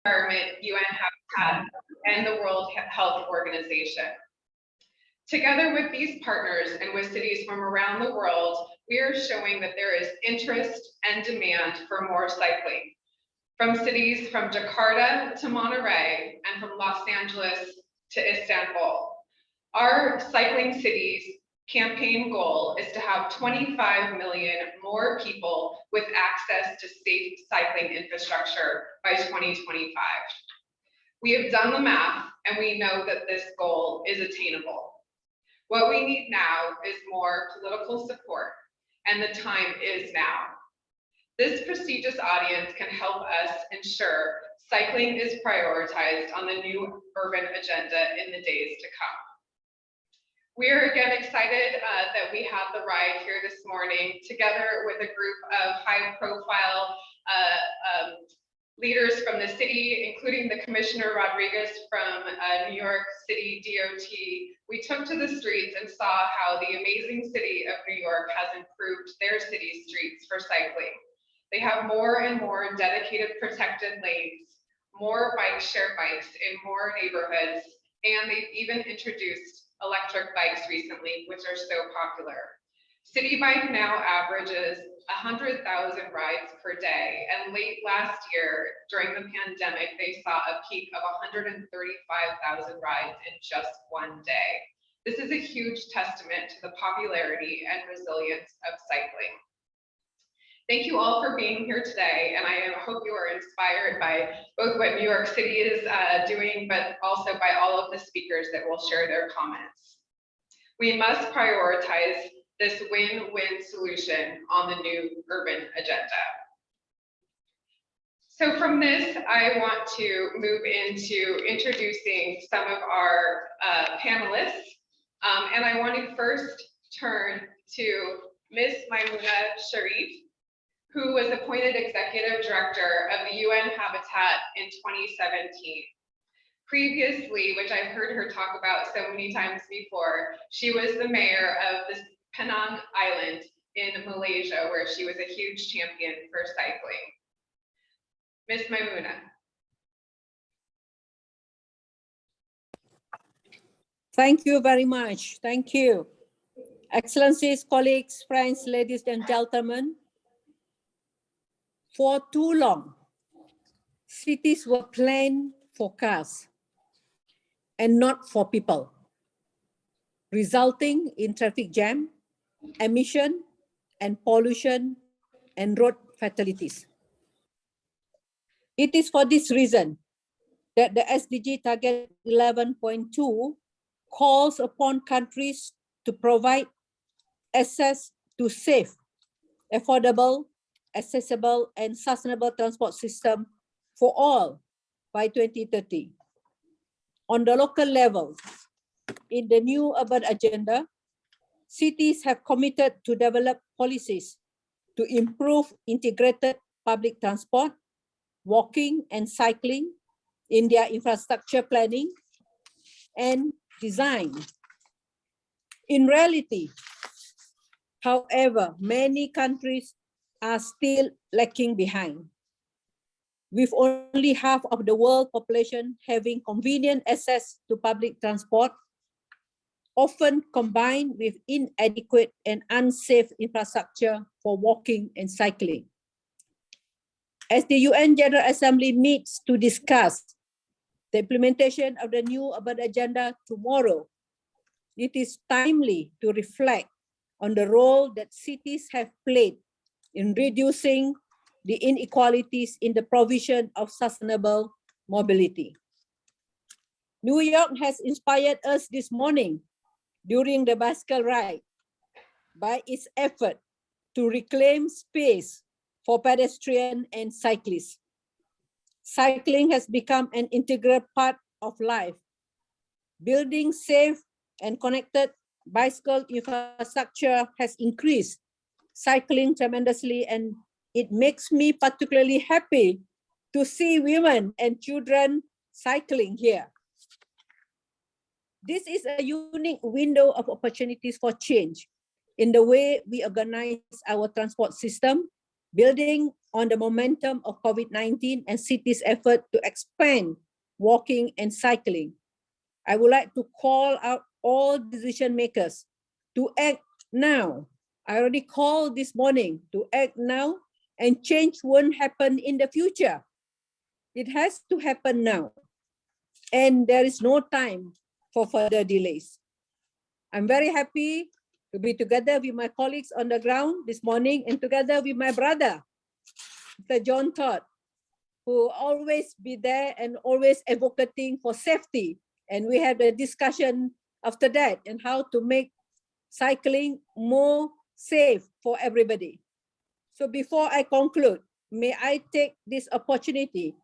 Environment, UN Habitat, and the World Health Organization. Together with these partners and with cities from around the world, we are showing that there is interest and demand for more cycling. From cities from Jakarta to Monterey and from Los Angeles to Istanbul. Our Cycling Cities campaign goal is to have 25 million more people with access to safe cycling infrastructure by 2025. We have done the math and we know that this goal is attainable. What we need now is more political support, and the time is now. This prestigious audience can help us ensure cycling is prioritized on the new urban agenda in the days to come. We are again excited that we have the ride here this morning together with a group of high-profile leaders from the city, including the Commissioner Rodriguez from New York City DOT. We took to the streets and saw how the amazing city of New York has improved their city streets for cycling. They have more and more dedicated protected lanes, more bike share bikes in more neighborhoods, and they've even introduced electric bikes recently, which are so popular. City Bike now averages 100,000 rides per day, and late last year, during the pandemic, they saw a peak of 135,000 rides in just one day. This is a huge testament to the popularity and resilience of cycling. Thank you all for being here today, and I hope you are inspired by both what New York City is doing, but also by all of the speakers that will share their comments. We must prioritize this win-win solution on the new urban agenda. So from this, I want to move into introducing some of our panelists, and I want to first turn to Ms. Maimunah Sharif, who was appointed Executive Director of the UN Habitat in 2017. Previously, which I've heard her talk about so many times before, she was the mayor of the Penang Island in Malaysia, where she was a huge champion for cycling. Ms. Maimunah. Thank you very much. Thank you. Excellencies, colleagues, friends, ladies and gentlemen. For too long, cities were planned for cars and not for people, resulting in traffic jam, emission and pollution, and road fatalities. It is for this reason that the SDG target 11.2 calls upon countries to provide access to safe, affordable, accessible, and sustainable transport system for all by 2030. On the local level, in the new urban agenda, cities have committed to develop policies to improve integrated public transport, walking and cycling in their infrastructure planning and design. In reality, however, many countries are still lacking behind, with only half of the world population having convenient access to public transport, often combined with inadequate and unsafe infrastructure for walking and cycling. As the UN General Assembly meets to discuss the implementation of the new urban agenda tomorrow, it is timely to reflect on the role that cities have played in reducing the inequalities in the provision of sustainable mobility. New York has inspired us this morning during the bicycle ride by its effort to reclaim space for pedestrians and cyclists. Cycling has become an integral part of life. Building safe and connected bicycle infrastructure has increased cycling tremendously, and it makes me particularly happy to see women and children cycling here. This is a unique window of opportunities for change in the way we organize our transport system, building on the momentum of COVID-19 and cities' effort to expand walking and cycling. I would like to call out all decision makers to act now. I already called this morning to act now, and change won't happen in the future. It has to happen now. And there is no time for further delays. I'm very happy to be together with my colleagues on the ground this morning and together with my brother, Mr. John Todt, who always be there and always advocating for safety. And we had a discussion after that and how to make cycling more safe for everybody. So before I conclude, may I take this opportunity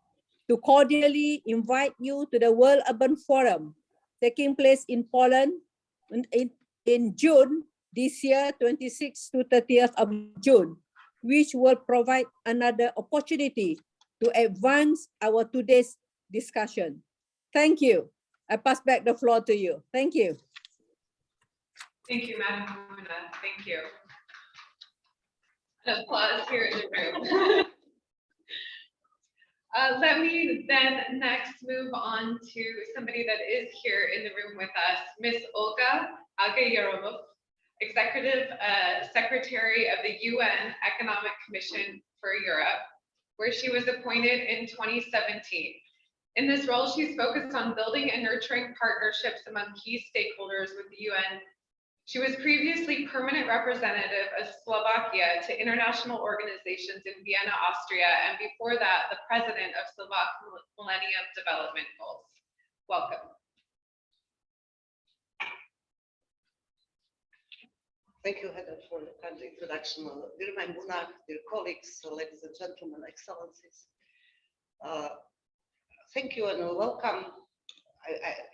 to cordially invite you to the World Urban Forum taking place in Poland in June this year, 26th to 30th of June, which will provide another opportunity to advance our today's discussion. Thank you. I pass back the floor to you. Thank you. Thank you, Madam Maimunah. Thank you. An applause here in the room. Let me then next move on to somebody that is here in the room with us, Miss Olga Algayerova, Executive Secretary of the UN Economic Commission for Europe, where she was appointed in 2017. In this role, she's focused on building and nurturing partnerships among key stakeholders with the UN. She was previously permanent representative of Slovakia to international organizations in Vienna, Austria, and before that, the president of Slovak Millennium Development Goals. Welcome. Thank you, Heather, for the kind introduction. Dear Maimunah, dear colleagues, ladies and gentlemen, excellencies. Thank you and welcome.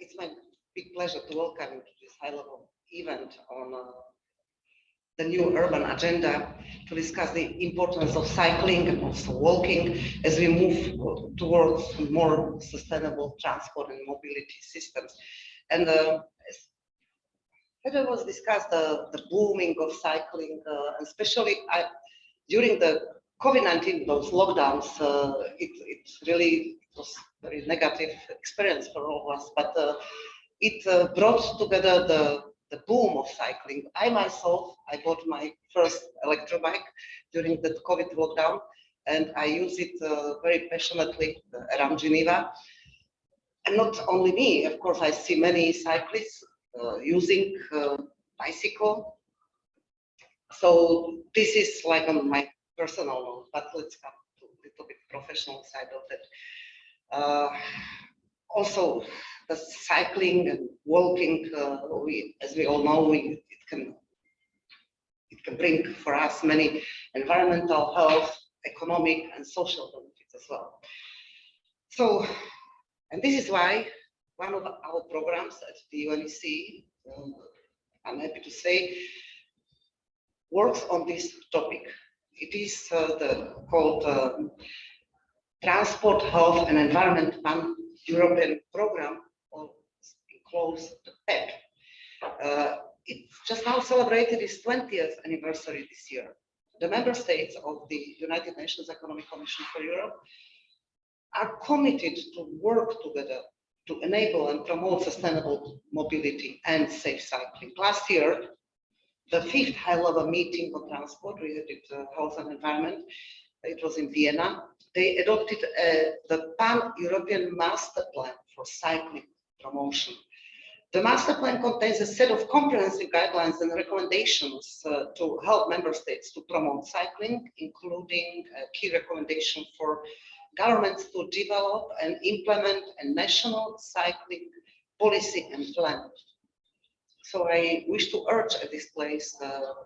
It's my big pleasure to welcome you to this high-level event on the new urban agenda to discuss the importance of cycling and also walking as we move towards more sustainable transport and mobility systems. And as it was discussed, the booming of cycling, especially during the COVID-19, those lockdowns, it really was a very negative experience for all of us, but it brought together the boom of cycling. I myself, I bought my first electrobike during the COVID lockdown, and I use it very passionately around Geneva. And not only me, of course, I see many cyclists using bicycle. So this is like on my personal note, but let's come to a little bit professional side of it. Also, the cycling and walking, as we all know, it can bring for us many environmental, health, economic, and social benefits as well. So, and this is why one of our programs at the UNECE, I'm happy to say, works on this topic. It is called Transport, Health and Environment Pan-European Program, or close to PEP. It just now celebrated its 20th anniversary this year. The member states of the United Nations Economic Commission for Europe are committed to work together to enable and promote sustainable mobility and safe cycling. Last year, the 5th high-level meeting on transport related to health and environment, it was in Vienna. They adopted the Pan-European Master Plan for Cycling Promotion. The master plan contains a set of comprehensive guidelines and recommendations to help member states to promote cycling, including a key recommendation for governments to develop and implement a national cycling policy and plan. So I wish to urge at this place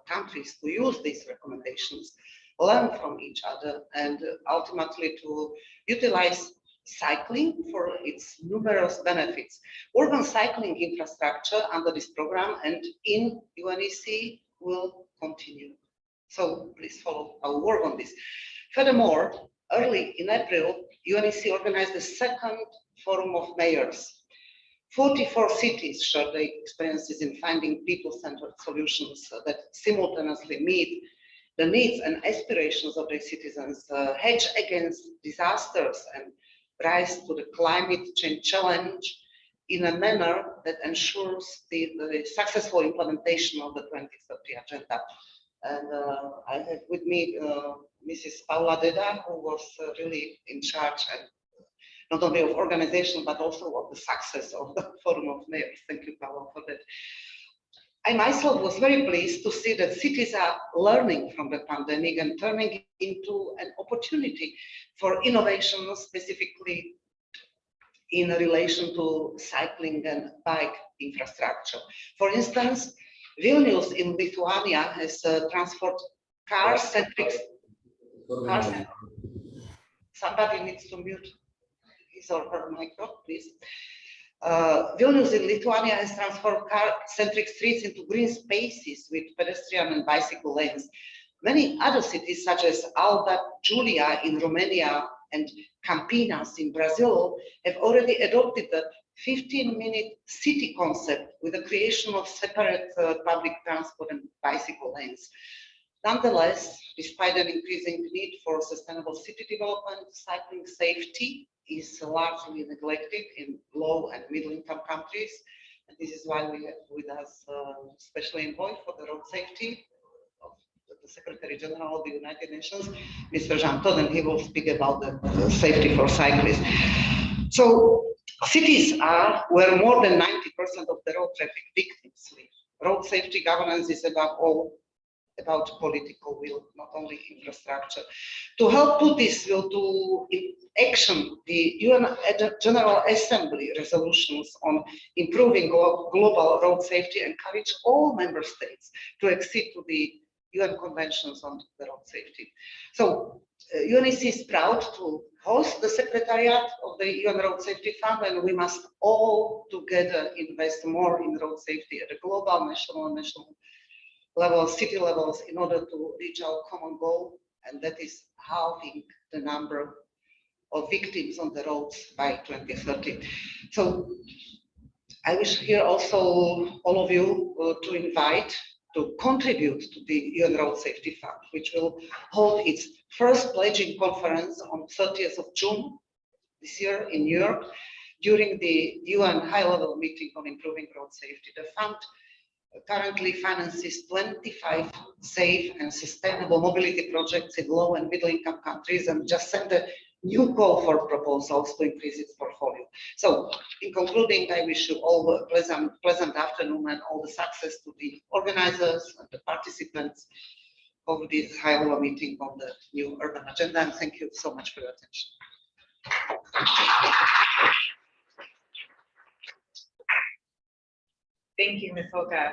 countries to use these recommendations, learn from each other, and ultimately to utilize cycling for its numerous benefits. Urban cycling infrastructure under this program and in UNECE will continue. So please follow our work on this. Furthermore, early in April, UNECE organized the second Forum of Mayors. 44 cities shared their experiences in finding people-centered solutions that simultaneously meet the needs and aspirations of their citizens, hedge against disasters, and rise to the climate change challenge in a manner that ensures the successful implementation of the 2030 agenda. And I have with me Mrs. Paula Deda, who was really in charge and not only of organization, but also of the success of the Forum of Mayors. Thank you, Paula, for that. I myself was very pleased to see that cities are learning from the pandemic and turning into an opportunity for innovation, specifically in relation to cycling and bike infrastructure. For instance, Vilnius in Lithuania has transformed car-centric. Somebody needs to mute his or her micro, please. Vilnius in Lithuania has transformed car-centric streets into green spaces with pedestrian and bicycle lanes. Many other cities, such as Alba Giulia in Romania and Campinas in Brazil, have already adopted the 15-minute city concept with the creation of separate public transport and bicycle lanes. Nonetheless, despite an increasing need for sustainable city development, cycling safety is largely neglected in low and middle income countries. And this is why we have with us special envoy for the road safety of the Secretary General of the United Nations, Mr. Todt, and he will speak about the safety for cyclists. So cities are where more than 90% of the road traffic victims live. Road safety governance is above all about political will, not only infrastructure. To help put this will to action, the UN General Assembly resolutions on improving global road safety encourage all member states to accede to the UN conventions on the road safety. So UNECE is proud to host the Secretariat of the UN Road Safety Fund, and we must all together invest more in road safety at the global, national level, city levels, in order to reach our common goal, and that is halving the number of victims on the roads by 2030. So I wish here also all of you to invite to contribute to the UN Road Safety Fund, which will hold its first pledging conference on 30th of June this year in New York during the UN high-level meeting on improving road safety. The fund currently finances 25 safe and sustainable mobility projects in low and middle income countries and just sent a new call for proposals to increase its portfolio. So in concluding, I wish you all a pleasant afternoon and all the success to the organizers and the participants of this high-level meeting on the new urban agenda, and thank you so much for your attention. Thank you, Ms. Olga.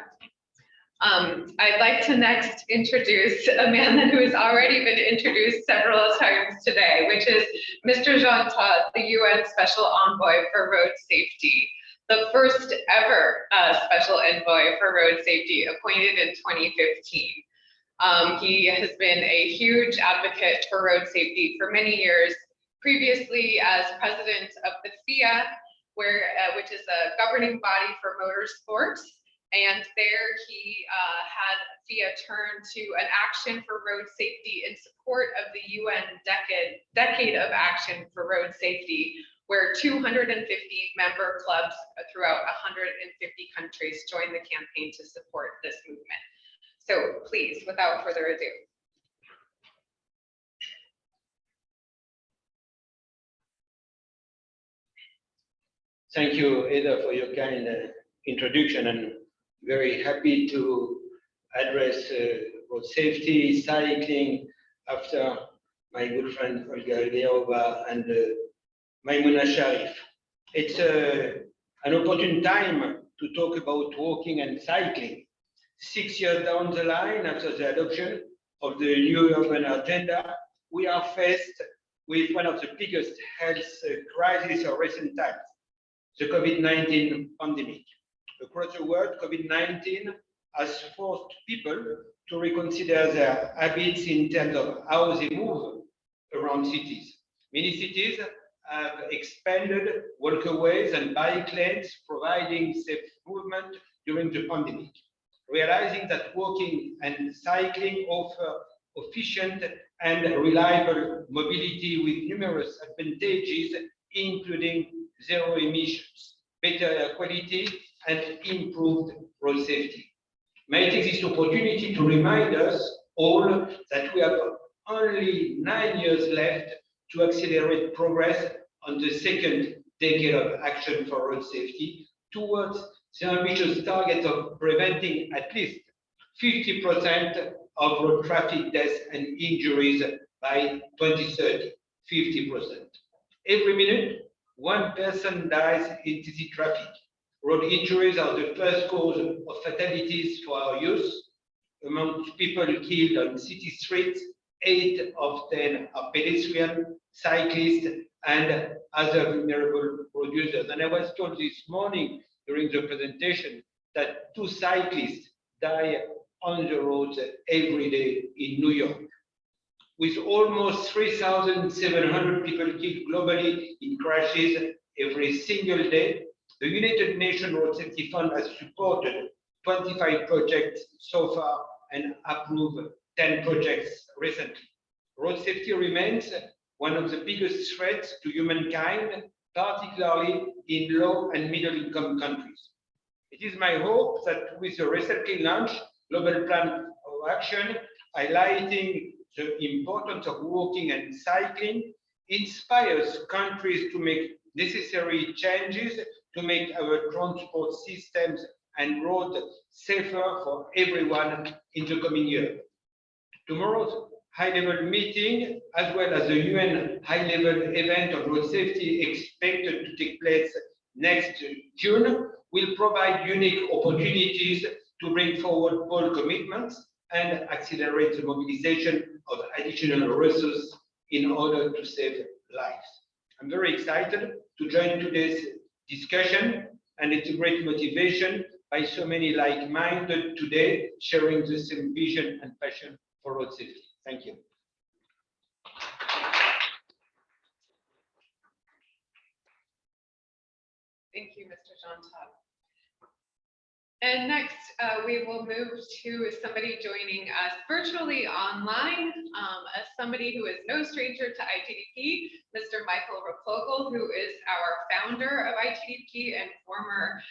I'd like to next introduce a man who has already been introduced several times today, which is Mr. Todt, the UN Special Envoy for Road Safety, the first ever Special Envoy for Road Safety, appointed in 2015. He has been a huge advocate for road safety for many years, previously as president of the FIA, which is a governing body for motorsports. And there he had FIA turn to an action for road safety in support of the UN Decade of Action for Road Safety, where 250 member clubs throughout 150 countries joined the campaign to support this movement. So please, without further ado. Thank you, Ada, for your kind introduction, and very happy to address road safety, cycling, after my good friend Olga Algayerova and Maimunah Sharif. It's an opportune time to talk about walking and cycling. 6 years down the line after the adoption of the new urban agenda, we are faced with one of the biggest health crises of recent times, the COVID-19 pandemic. Across the world, COVID-19 has forced people to reconsider their habits in terms of how they move around cities. Many cities have expanded walkways and bike lanes, providing safe movement during the pandemic. Realizing that walking and cycling offer efficient and reliable mobility with numerous advantages, including zero emissions, better air quality, and improved road safety. May I take this opportunity to remind us all that we have only 9 years left to accelerate progress on the second decade of action for road safety towards the ambitious target of preventing at least 50% of road traffic deaths and injuries by 2030, 50%. Every minute, one person dies in city traffic. Road injuries are the first cause of fatalities for our youth. Among people killed on city streets, 8 of 10 are pedestrians, cyclists, and other vulnerable road users. And I was told this morning during the presentation that 2 cyclists die on the roads every day in New York. With almost 3,700 people killed globally in crashes every single day, the United Nations Road Safety Fund has supported 25 projects so far and approved 10 projects recently. Road safety remains one of the biggest threats to humankind, particularly in low and middle income countries. It is my hope that with the recently launched Global Plan of Action, highlighting the importance of walking and cycling, inspires countries to make necessary changes to make our transport systems and roads safer for everyone in the coming year. Tomorrow's high-level meeting, as well as the UN high-level event on road safety expected to take place next June, will provide unique opportunities to bring forward bold commitments and accelerate the mobilization of additional resources in order to save lives. I'm very excited to join today's discussion, and it's a great motivation by so many like-minded today, sharing the same vision and passion for road safety. Thank you. Thank you, Mr. Todt. And next, we will move to somebody joining us virtually online, as somebody who is no stranger to ITDP, Mr. Michael Replogle, who is our founder of ITDP and former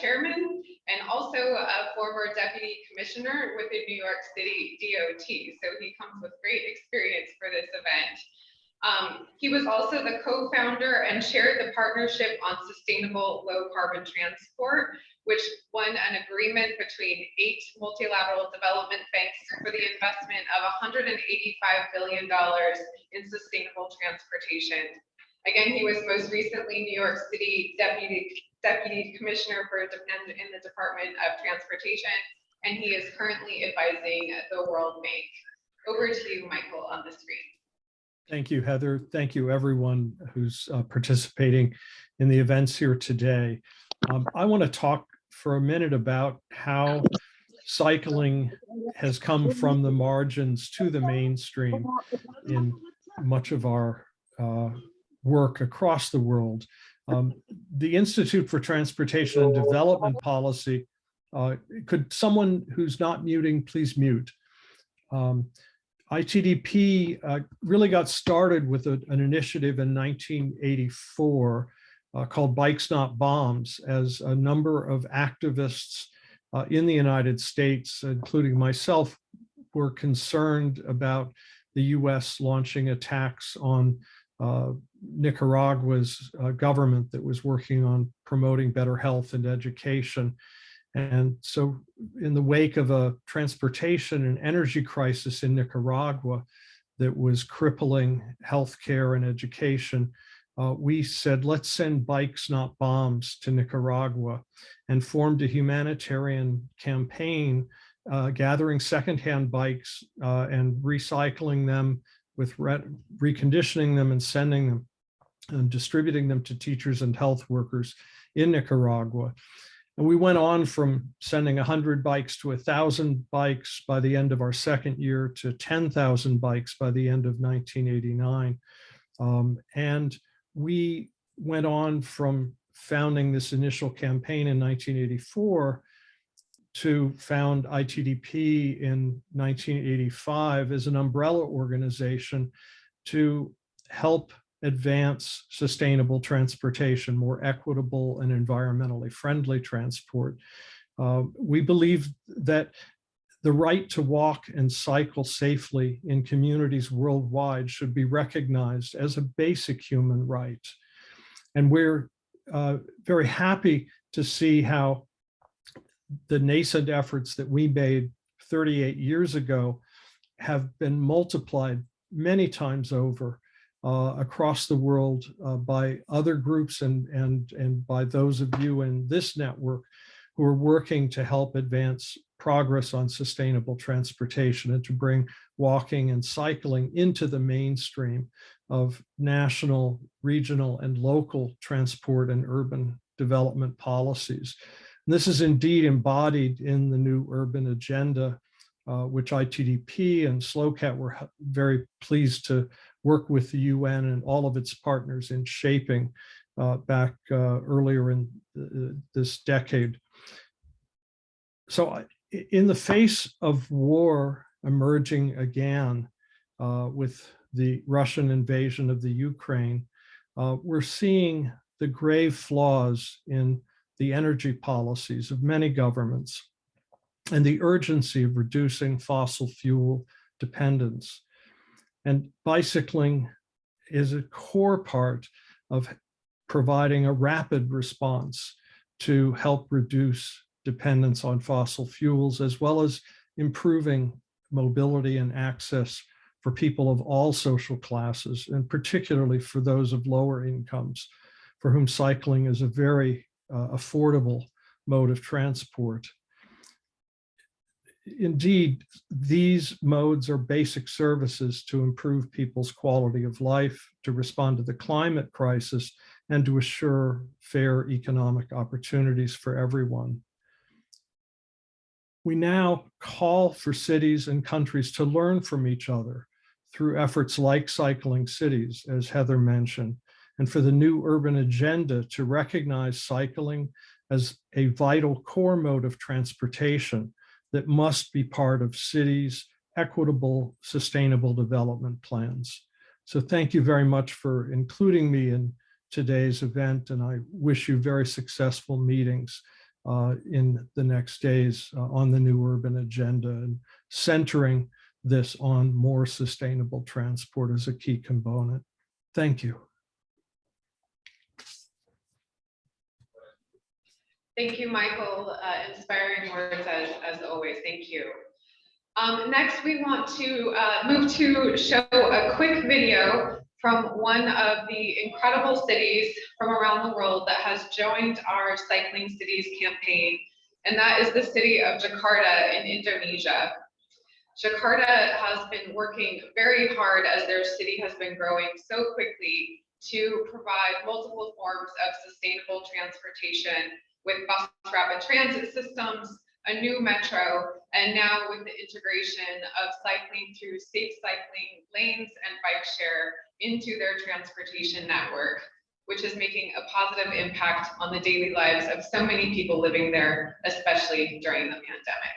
chairman, and also a former deputy commissioner with the New York City DOT. So he comes with great experience for this event. He was also the co-founder and chaired the Partnership on Sustainable Low Carbon Transport, which won an agreement between 8 multilateral development banks for the investment of $185 billion in sustainable transportation. Again, he was most recently New York City Deputy Commissioner for in the Department of Transportation, and he is currently advising the World Bank. Over to you, Michael, on the screen. Thank you, Heather. Thank you, everyone who's participating in the events here today. I want to talk for a minute about how cycling has come from the margins to the mainstream in much of our work across the world. The Institute for Transportation and Development Policy, could someone who's not muting, please mute. ITDP really got started with an initiative in 1984 called Bikes Not Bombs, as a number of activists in the United States, including myself, were concerned about the US launching attacks on Nicaragua's government that was working on promoting better health and education. And so in the wake of a transportation and energy crisis in Nicaragua that was crippling healthcare and education, we said, let's send bikes, not bombs, to Nicaragua, and formed a humanitarian campaign gathering secondhand bikes and recycling them, with reconditioning them and sending them and distributing them to teachers and health workers in Nicaragua. And we went on from sending 100 bikes to 1,000 bikes by the end of our second year to 10,000 bikes by the end of 1989. And we went on from founding this initial campaign in 1984 to found ITDP in 1985 as an umbrella organization to help advance sustainable transportation, more equitable and environmentally friendly transport. We believe that the right to walk and cycle safely in communities worldwide should be recognized as a basic human right. And we're very happy to see how the nascent efforts that we made 38 years ago have been multiplied many times over across the world by other groups and by those of you in this network who are working to help advance progress on sustainable transportation and to bring walking and cycling into the mainstream of national, regional, and local transport and urban development policies. And this is indeed embodied in the new urban agenda, which ITDP and SLOCAT were very pleased to work with the UN and all of its partners in shaping back earlier in this decade. So in the face of war emerging again with the Russian invasion of the Ukraine, we're seeing the grave flaws in the energy policies of many governments and the urgency of reducing fossil fuel dependence. And bicycling is a core part of providing a rapid response to help reduce dependence on fossil fuels, as well as improving mobility and access for people of all social classes, and particularly for those of lower incomes, for whom cycling is a very affordable mode of transport. Indeed, these modes are basic services to improve people's quality of life, to respond to the climate crisis, and to assure fair economic opportunities for everyone. We now call for cities and countries to learn from each other through efforts like Cycling Cities, as Heather mentioned, and for the new urban agenda to recognize cycling as a vital core mode of transportation that must be part of cities' equitable, sustainable development plans. So thank you very much for including me in today's event, and I wish you very successful meetings in the next days on the new urban agenda, and centering this on more sustainable transport as a key component. Thank you. Thank you, Michael. Inspiring words as always. Thank you. Next, we want to move to show a quick video from one of the incredible cities from around the world that has joined our Cycling Cities campaign, and that is the city of Jakarta in Indonesia. Jakarta has been working very hard as their city has been growing so quickly to provide multiple forms of sustainable transportation with bus rapid transit systems, a new metro, and now with the integration of cycling through safe cycling lanes and bike share into their transportation network, which is making a positive impact on the daily lives of so many people living there, especially during the pandemic.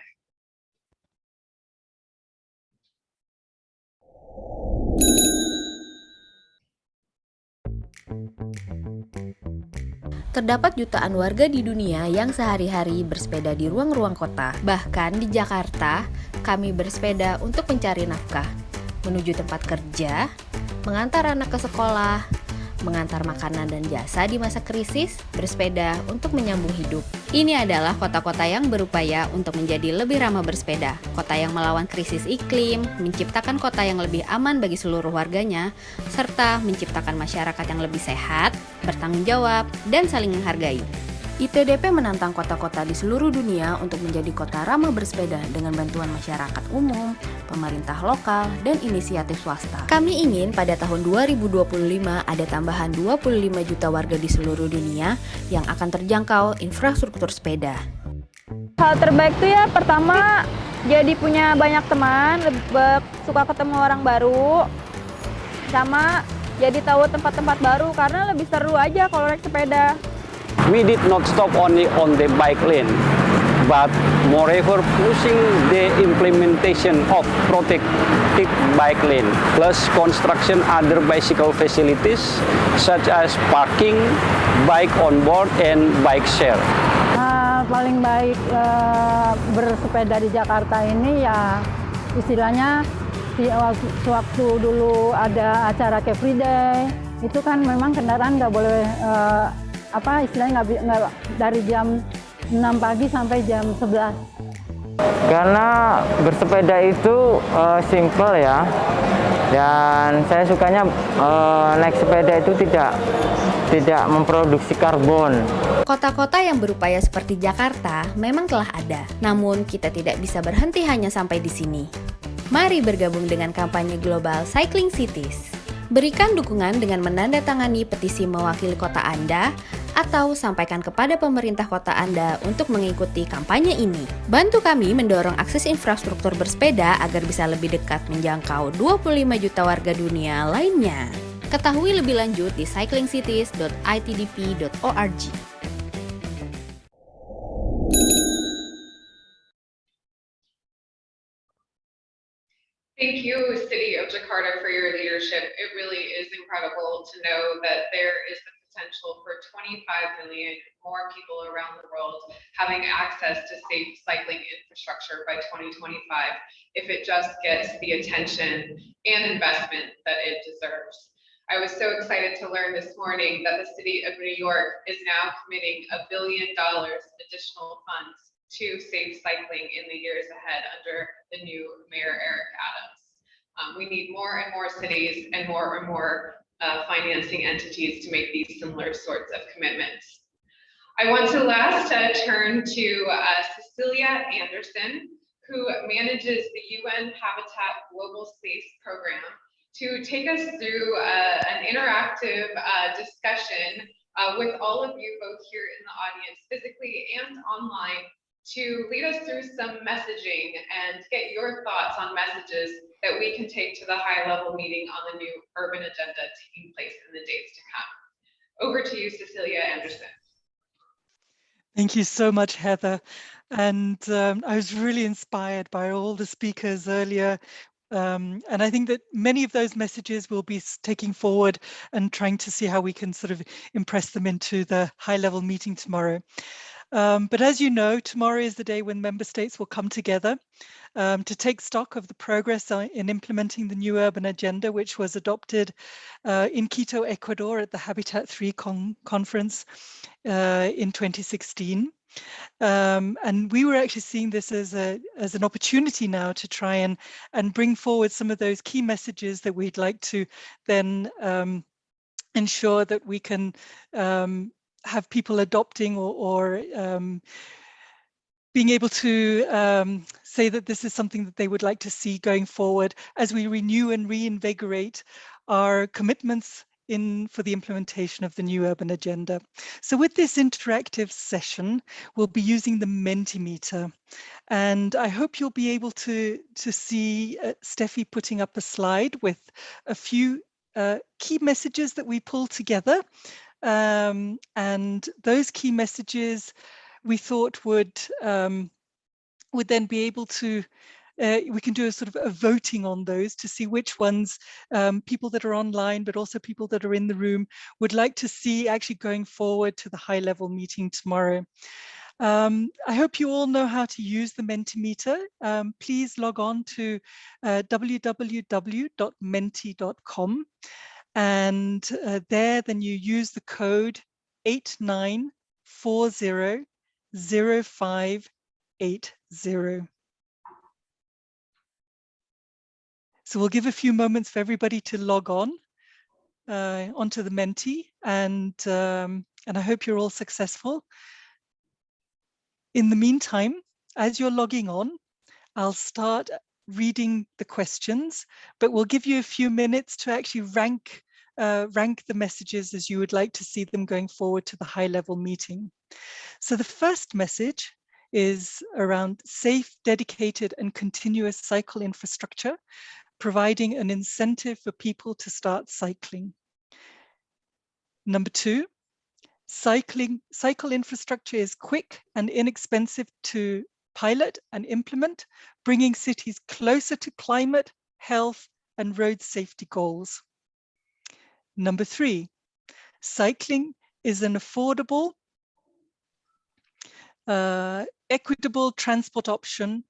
Terdapat jutaan warga di dunia yang sehari-hari bersepeda di ruang-ruang kota. Bahkan di Jakarta, kami bersepeda untuk mencari nafkah, menuju tempat kerja, mengantar anak ke sekolah, mengantar makanan dan jasa di masa krisis, bersepeda untuk menyambung hidup. Ini adalah kota-kota yang berupaya untuk menjadi lebih ramah bersepeda, kota yang melawan krisis iklim, menciptakan kota yang lebih aman bagi seluruh warganya, serta menciptakan masyarakat yang lebih sehat, bertanggung jawab, dan saling menghargai. ITDP menantang kota-kota di seluruh dunia untuk menjadi kota ramah bersepeda dengan bantuan masyarakat umum, pemerintah lokal, dan inisiatif swasta. Kami ingin pada tahun 2025 ada tambahan 25 juta warga di seluruh dunia yang akan terjangkau infrastruktur sepeda. Hal terbaik itu ya pertama jadi punya banyak teman, suka ketemu orang baru, sama jadi tahu tempat-tempat baru karena lebih seru aja kalau naik sepeda. We did not stop only on the bike lane. but moreover pushing the implementation of protected bike lane, plus construction other bicycle facilities such as parking, bike on board, and bike share. Paling baik bersepeda di Jakarta ini ya istilahnya waktu dulu ada acara Car Free Day itu kan memang kendaraan nggak boleh istilahnya nggak dari jam 6 pagi sampai jam 11. Karena bersepeda itu simple ya, dan saya sukanya naik sepeda itu tidak memproduksi karbon. Kota-kota yang berupaya seperti Jakarta memang telah ada, namun kita tidak bisa berhenti hanya sampai di sini. Mari bergabung dengan kampanye global Cycling Cities. Berikan dukungan dengan menandatangani petisi mewakili kota Anda atau sampaikan kepada pemerintah kota Anda untuk mengikuti kampanye ini. Bantu kami mendorong akses infrastruktur bersepeda agar bisa lebih dekat menjangkau 25 juta warga dunia lainnya. Ketahui lebih lanjut di cyclingcities.itdp.org. Thank you, City of Jakarta, for your leadership. It really is incredible to know that there is the potential for 25 million more people around the world having access to safe cycling infrastructure by 2025, if it just gets the attention and investment that it deserves. I was so excited to learn this morning that the City of New York is now committing $1 billion additional funds to safe cycling in the years ahead under the new Mayor Eric Adams. We need more and more cities and more financing entities to make these similar sorts of commitments. I want to last turn to Cecilia Anderson, who manages the UN Habitat Global Space Program, to take us through an interactive discussion with all of you, both here in the audience, physically and online, to lead us through some messaging and get your thoughts on messages that we can take to the high-level meeting on the new urban agenda taking place in the days to come. Over to you, Cecilia Anderson. Thank you so much, Heather. And I was really inspired by all the speakers earlier. And I think that many of those messages we'll be taking forward and trying to see how we can sort of impress them into the high-level meeting tomorrow. But as you know, tomorrow is the day when member states will come together to take stock of the progress in implementing the new urban agenda, which was adopted in Quito, Ecuador at the Habitat 3 conference in 2016. And we were actually seeing this as an opportunity now to try and bring forward some of those key messages that we'd like to then ensure that we can have people adopting or being able to say that this is something that they would like to see going forward as we renew and reinvigorate our commitments for the implementation of the new urban agenda. So with this interactive session, we'll be using the Mentimeter. And I hope you'll be able to see Steffi putting up a slide with a few key messages that we pulled together. And those key messages we thought would then be able to, we can do a sort of a voting on those to see which ones people that are online, but also people that are in the room would like to see actually going forward to the high level meeting tomorrow. I hope you all know how to use the Mentimeter. Please log on to www.menti.com. And there, then you use the code 89400580. So we'll give a few moments for everybody to log on onto the Menti, and I hope you're all successful. In the meantime, as you're logging on, I'll start reading the questions, but we'll give you a few minutes to actually rank the messages as you would like to see them going forward to the high level meeting. So the first message is around safe, dedicated and continuous cycle infrastructure, providing an incentive for people to start cycling. Number 2, Cycle infrastructure is quick and inexpensive to pilot and implement, bringing cities closer to climate, health, and road safety goals. Number 3, cycling is an affordable, equitable transport option.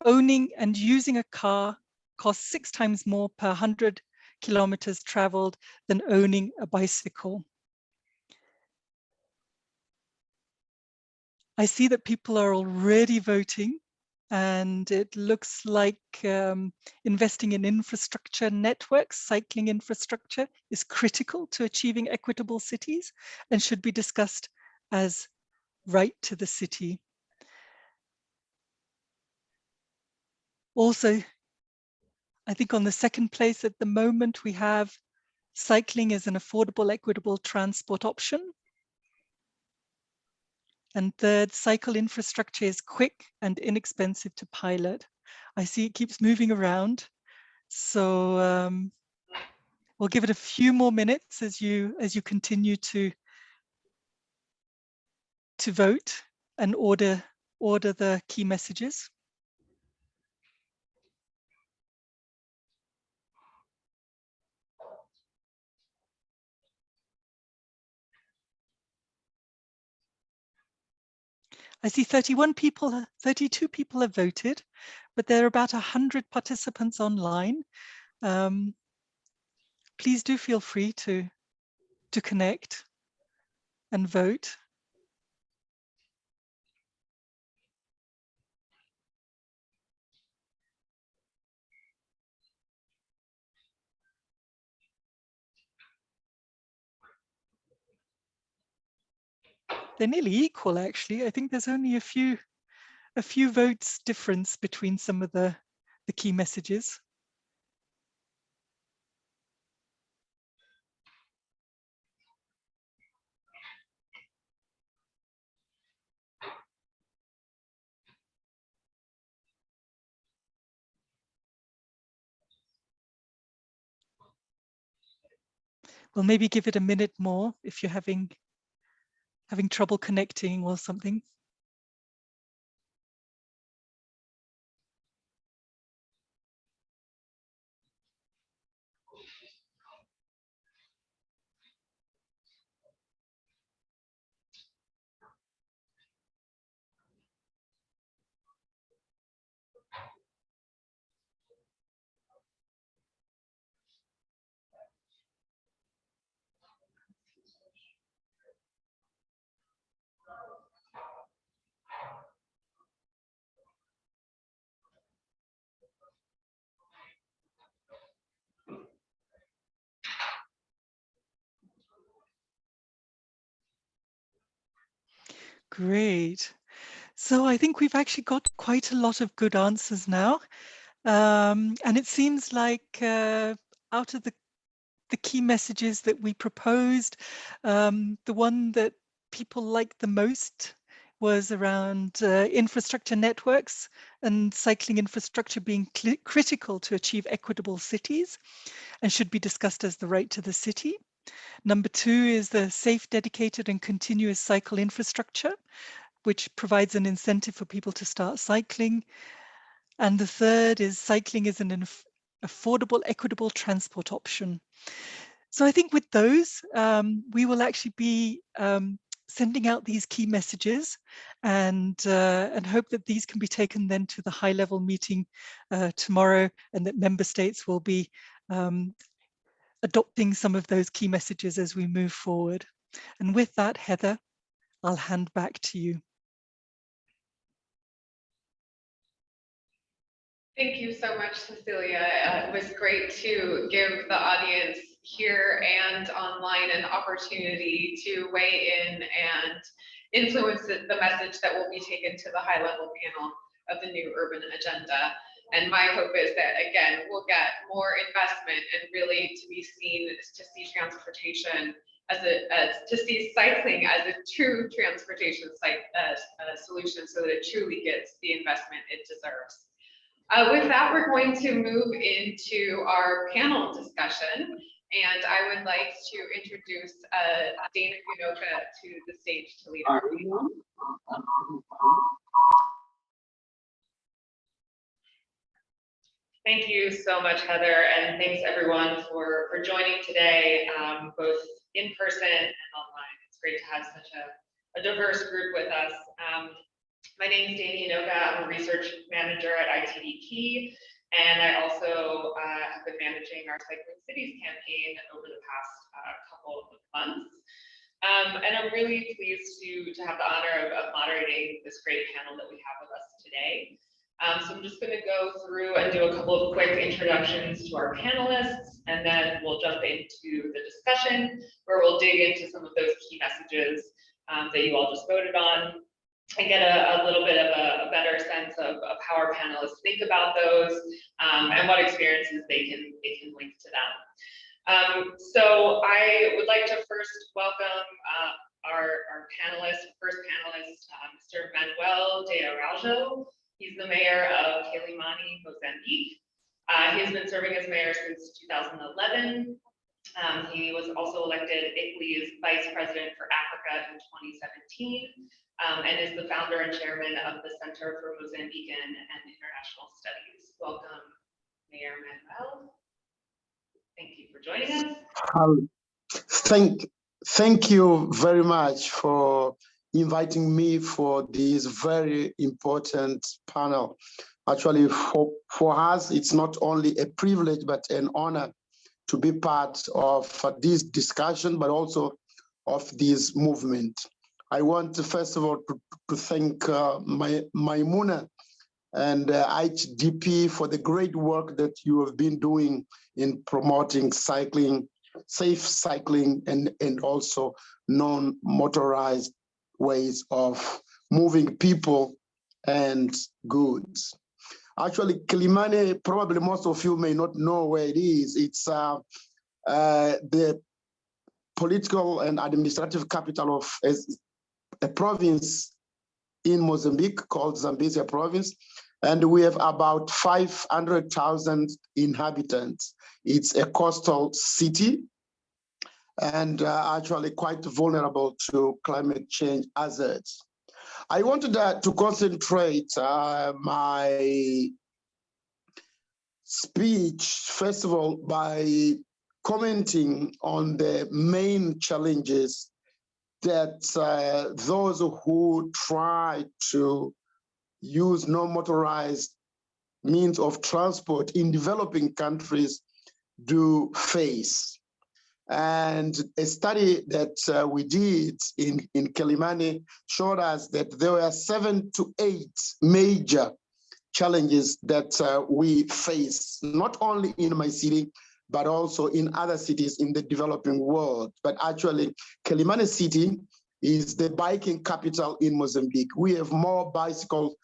Owning and using a car costs 6 times more per 100 kilometers traveled than owning a bicycle. I see that people are already voting, and it looks like investing in infrastructure networks, cycling infrastructure, is critical to achieving equitable cities and should be discussed as right to the city. Also, I think on the second place at the moment, we have cycling as an affordable, equitable transport option. And third, cycle infrastructure is quick and inexpensive to pilot. I see it keeps moving around. So we'll give it a few more minutes as you continue to vote and order the key messages. I see 32 people have voted, but there are about 100 participants online. Please do feel free to connect and vote. They're nearly equal, actually. I think there's only a few votes difference between some of the key messages. We'll maybe give it a minute more if you're having trouble connecting or something. Great. So I think we've actually got quite a lot of good answers now. And it seems like out of the key messages that we proposed, the one that people liked the most was around infrastructure networks and cycling infrastructure being critical to achieve equitable cities and should be discussed as the right to the city. Number 2 is the safe, dedicated and continuous cycle infrastructure, which provides an incentive for people to start cycling. And the third is cycling is an affordable, equitable transport option. So I think with those, we will actually be sending out these key messages and hope that these can be taken then to the high-level meeting tomorrow, and that member states will be adopting some of those key messages as we move forward. And with that, Heather, I'll hand back to you. Thank you so much, Cecilia. It was great to give the audience here and online an opportunity to weigh in and influence the message that will be taken to the high-level panel of the new urban agenda. And my hope is that, again, we'll get more investment and really to be seen, to see transportation to see cycling as a true transportation solution, so that it truly gets the investment it deserves. With that, we're going to move into our panel discussion. And I would like to introduce Dana Unoka to the stage to lead our panel. Thank you so much, Heather, and thanks everyone for joining today, both in person and online. It's great to have such a diverse group with us. My name is Dana Unoka. I'm a research manager at ITDP, and I also have been managing our Cycling Cities campaign over the past couple of months. And I'm really pleased to have the honor of moderating this great panel that we have with us today. So I'm just going to go through and do a couple of quick introductions to our panelists, and then we'll jump into the discussion where we'll dig into some of those key messages that you all just voted on, and get a little bit of a better sense of how our panelists think about those and what experiences they can link to them. So I would like to first welcome our panelist, first panelist, Mr. Manuel De Oraljo. He's the mayor of Quelimane, Mozambique. He has been serving as mayor since 2011. He was also elected ICLEI's vice president for Africa in 2017, and is the founder and chairman of the Center for Mozambican and International Studies. Welcome, Mayor Manuel. Thank you for joining us. Thank you very much for inviting me for this very important panel. Actually, for us, it's not only a privilege, but an honor to be part of this discussion, but also of this movement. I want to, first of all, to thank Maimunah and ITDP for the great work that you have been doing in promoting cycling, safe cycling, and also non-motorized ways of moving people and goods. Actually, Quelimane, probably most of you may not know where it is. It's the political and administrative capital of a province in Mozambique called Zambezia province, and we have about 500,000 inhabitants. It's a coastal city, and actually quite vulnerable to climate change hazards. I wanted to concentrate my speech, first of all, by commenting on the main challenges that those who try to use non-motorized means of transport in developing countries do face. And a study that we did in Quelimane showed us that there were 7 to 8 major challenges that we face, not only in my city, but also in other cities in the developing world. But actually, Quelimane city is the biking capital in Mozambique. We have more bicycles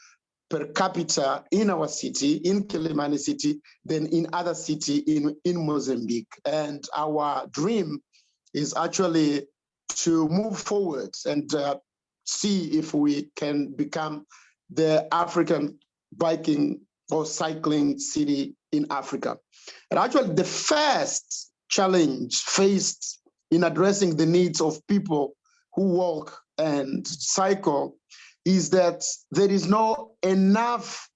per capita in our city, in Quelimane city, than in other cities in Mozambique. And our dream is actually to move forward and see if we can become the African biking or cycling city in Africa. And actually the first challenge faced in addressing the needs of people who walk and cycle is that there is no enough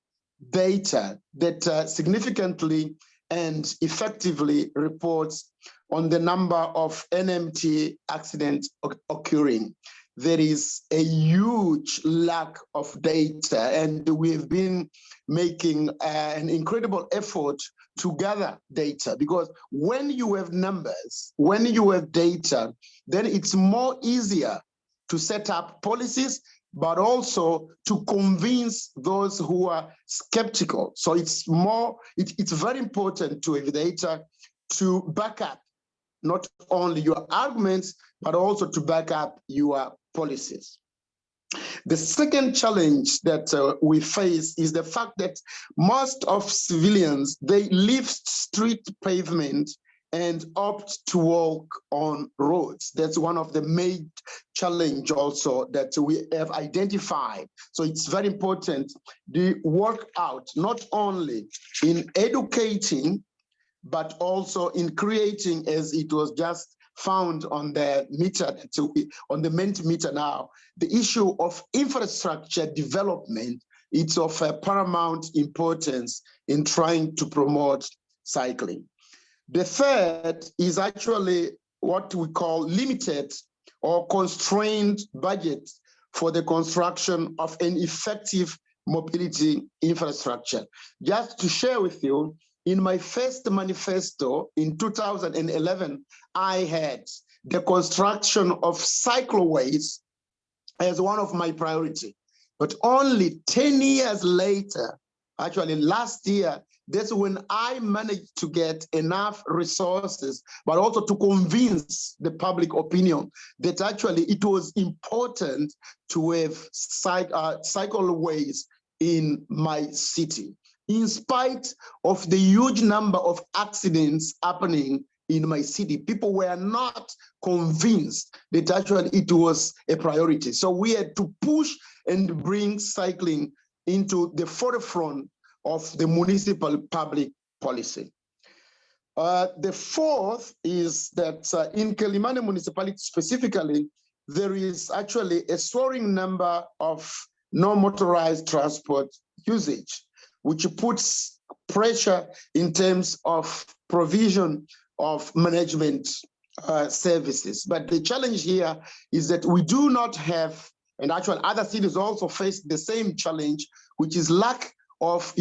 data that significantly and effectively reports on the number of NMT accidents occurring. There is a huge lack of data, and we've been making an incredible effort to gather data, because when you have numbers, when you have data, then it's more easier to set up policies, but also to convince those who are skeptical. So it's very important to have data to back up not only your arguments, but also to back up your policies. The second challenge that we face is the fact that most of civilians, they leave street pavement and opt to walk on roads. That's one of the main challenge also that we have identified. So it's very important to work out not only in educating but also in creating, as it was just found on the meter, on the Menti meter now, the issue of infrastructure development. It's of paramount importance in trying to promote cycling. The third is actually what we call limited or constrained budget for the construction of an effective mobility infrastructure. Just to share with you, in my first manifesto in 2011, I had the construction of cycleways as one of my priorities. But only 10 years later, actually last year, that's when I managed to get enough resources, but also to convince the public opinion that actually it was important to have cycleways in my city. In spite of the huge number of accidents happening in my city, people were not convinced that actually it was a priority. So we had to push and bring cycling into the forefront of the municipal public policy. The fourth is that in Quelimane municipality specifically, there is actually a soaring number of non-motorized transport usage, which puts pressure in terms of provision of management services. But the challenge here is that we do not have, and actually other cities also face the same challenge, which is lack of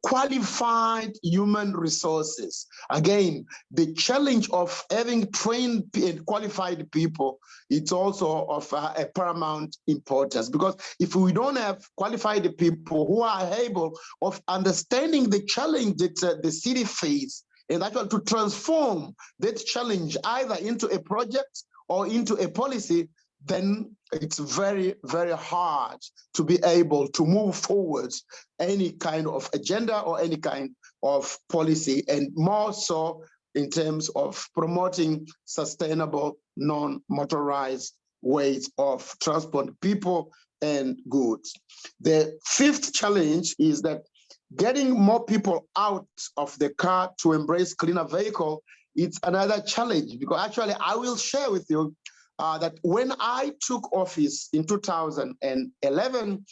qualified human resources. Again, the challenge of having trained and qualified people, it's also of a paramount importance, because if we don't have qualified people who are able of understanding the challenge that the city faces, and actually to transform that challenge either into a project or into a policy, then it's very, very hard to be able to move forward any kind of agenda or any kind of policy, and more so in terms of promoting sustainable non-motorized ways of transport people and goods. The fifth challenge is that getting more people out of the car to embrace cleaner vehicle, it's another challenge, because actually I will share with you that when I took office in 2011,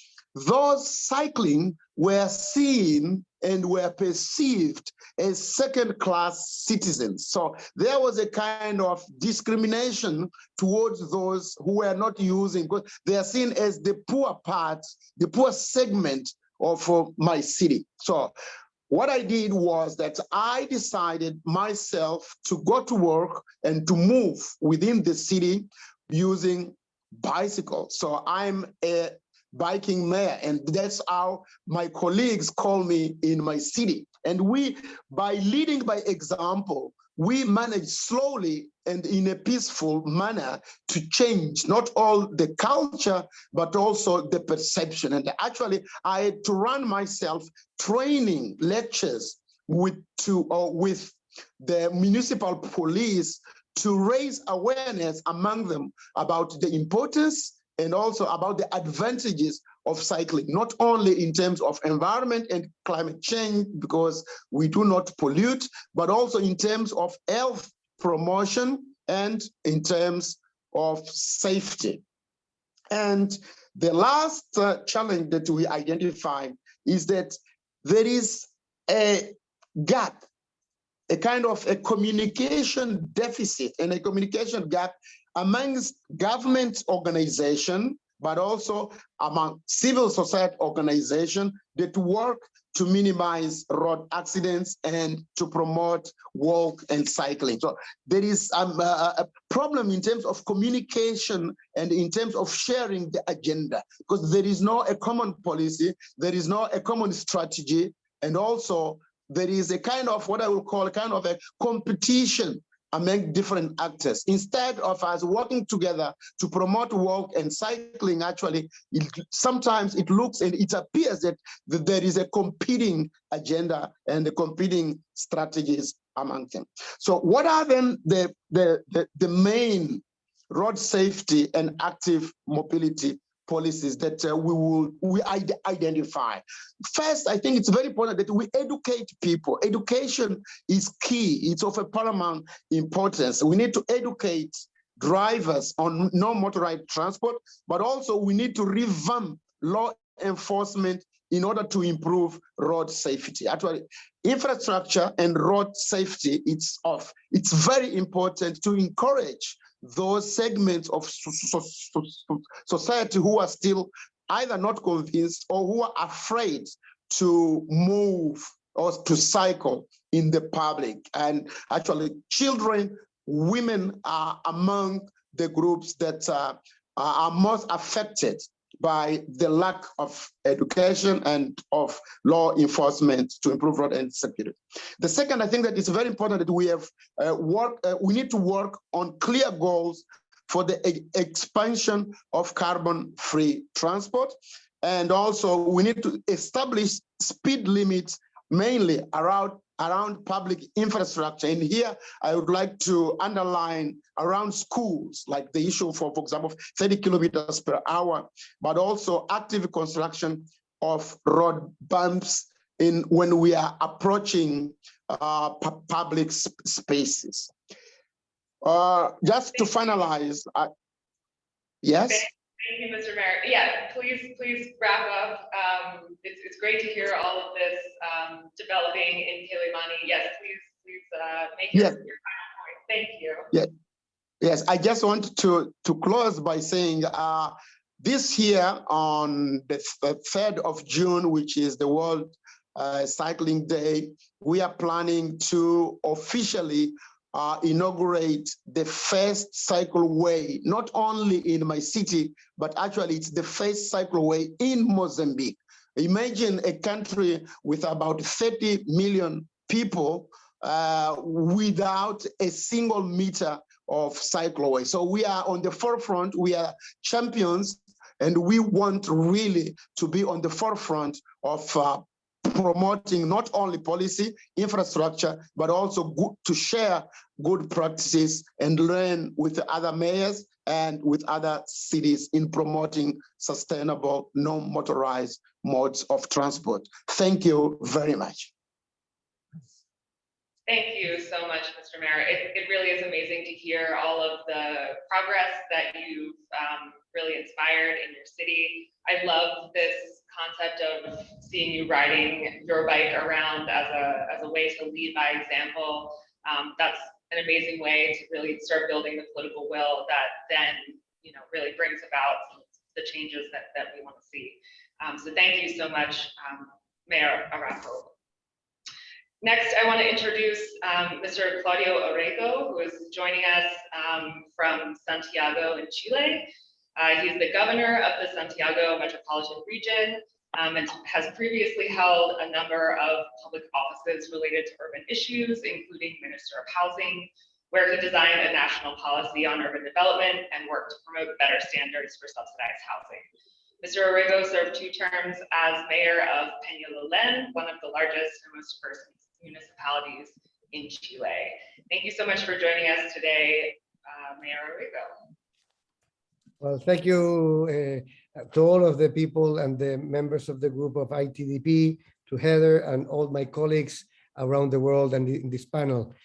those cycling were seen and were perceived as second-class citizens. So there was a kind of discrimination towards those who were not using, because they are seen as the poor part, the poor segment of my city. So what I did was that I decided myself to go to work and to move within the city using bicycles. So I'm a biking mayor, and that's how my colleagues call me in my city. And we, by leading by example, we managed slowly and in a peaceful manner to change not all the culture, but also the perception. And actually, I had to run myself training lectures with the municipal police to raise awareness among them about the importance and also about the advantages of cycling, not only in terms of environment and climate change, because we do not pollute, but also in terms of health promotion and in terms of safety. And the last challenge that we identified is that there is a gap, a kind of a communication deficit and a communication gap amongst government organizations, but also among civil society organizations that work to minimize road accidents and to promote walk and cycling. So there is a problem in terms of communication and in terms of sharing the agenda, because there is no a common policy, there is no a common strategy, and also there is a kind of what I will call a kind of a competition among different actors. Instead of us working together to promote walk and cycling, actually, sometimes it looks and it appears that there is a competing agenda and the competing strategies among them. So what are then the main road safety and active mobility policies that we identify. First, I think it's very important that we educate people. Education is key. It's of a paramount importance. We need to educate drivers on non-motorized transport, but also we need to revamp law enforcement in order to improve road safety. Actually, infrastructure and road safety, it's very important to encourage those segments of society who are still either not convinced or who are afraid to move or to cycle in the public. And actually, children, women are among the groups that are most affected by the lack of education and of law enforcement to improve road and security. The second, I think that it's very important that we have we need to work on clear goals for the expansion of carbon-free transport. And also we need to establish speed limits mainly around public infrastructure. And here I would like to underline around schools, like the issue for example, 30 kilometers per hour, but also active construction of road bumps when we are approaching public spaces. Just to finalize, yes? Thank you, Mr. Mayor. Yeah, please wrap up. It's great to hear all of this developing in Kilimani. Yes, please make your final point. Thank you. Yeah. Yes, I just want to close by saying this year on the 3rd of June, which is the World Cycling Day, we are planning to officially inaugurate the first cycleway, not only in my city, but actually it's the first cycleway in Mozambique. Imagine a country with about 30 million people without a single meter of cycleway. So we are on the forefront, we are champions, and we want really to be on the forefront of promoting not only policy, infrastructure, but also to share good practices and learn with the other mayors and with other cities in promoting sustainable, non-motorized modes of transport. Thank you very much. Thank you so much, Mr. Mayor. It really is amazing to hear all of the progress that you've really inspired in your city. I love this concept of seeing you riding your bike around as a way to lead by example. That's an amazing way to really start building the political will that then really brings about the changes that we want to see. So thank you so much, Mayor Orego. Next, I want to introduce Mr. Claudio Orego, who is joining us from Santiago in Chile. He's the governor of the Santiago metropolitan region and has previously held a number of public offices related to urban issues, including Minister of Housing, where he designed a national policy on urban development and worked to promote better standards for subsidized housing. Mr. Orego served 2 terms as mayor of Peñalolén, one of the largest and most diverse municipalities in Chile. Thank you so much for joining us today, Mayor Orego. Well, thank you to all of the people and the members of the group of ITDP, to Heather and all my colleagues around the world and in this panel.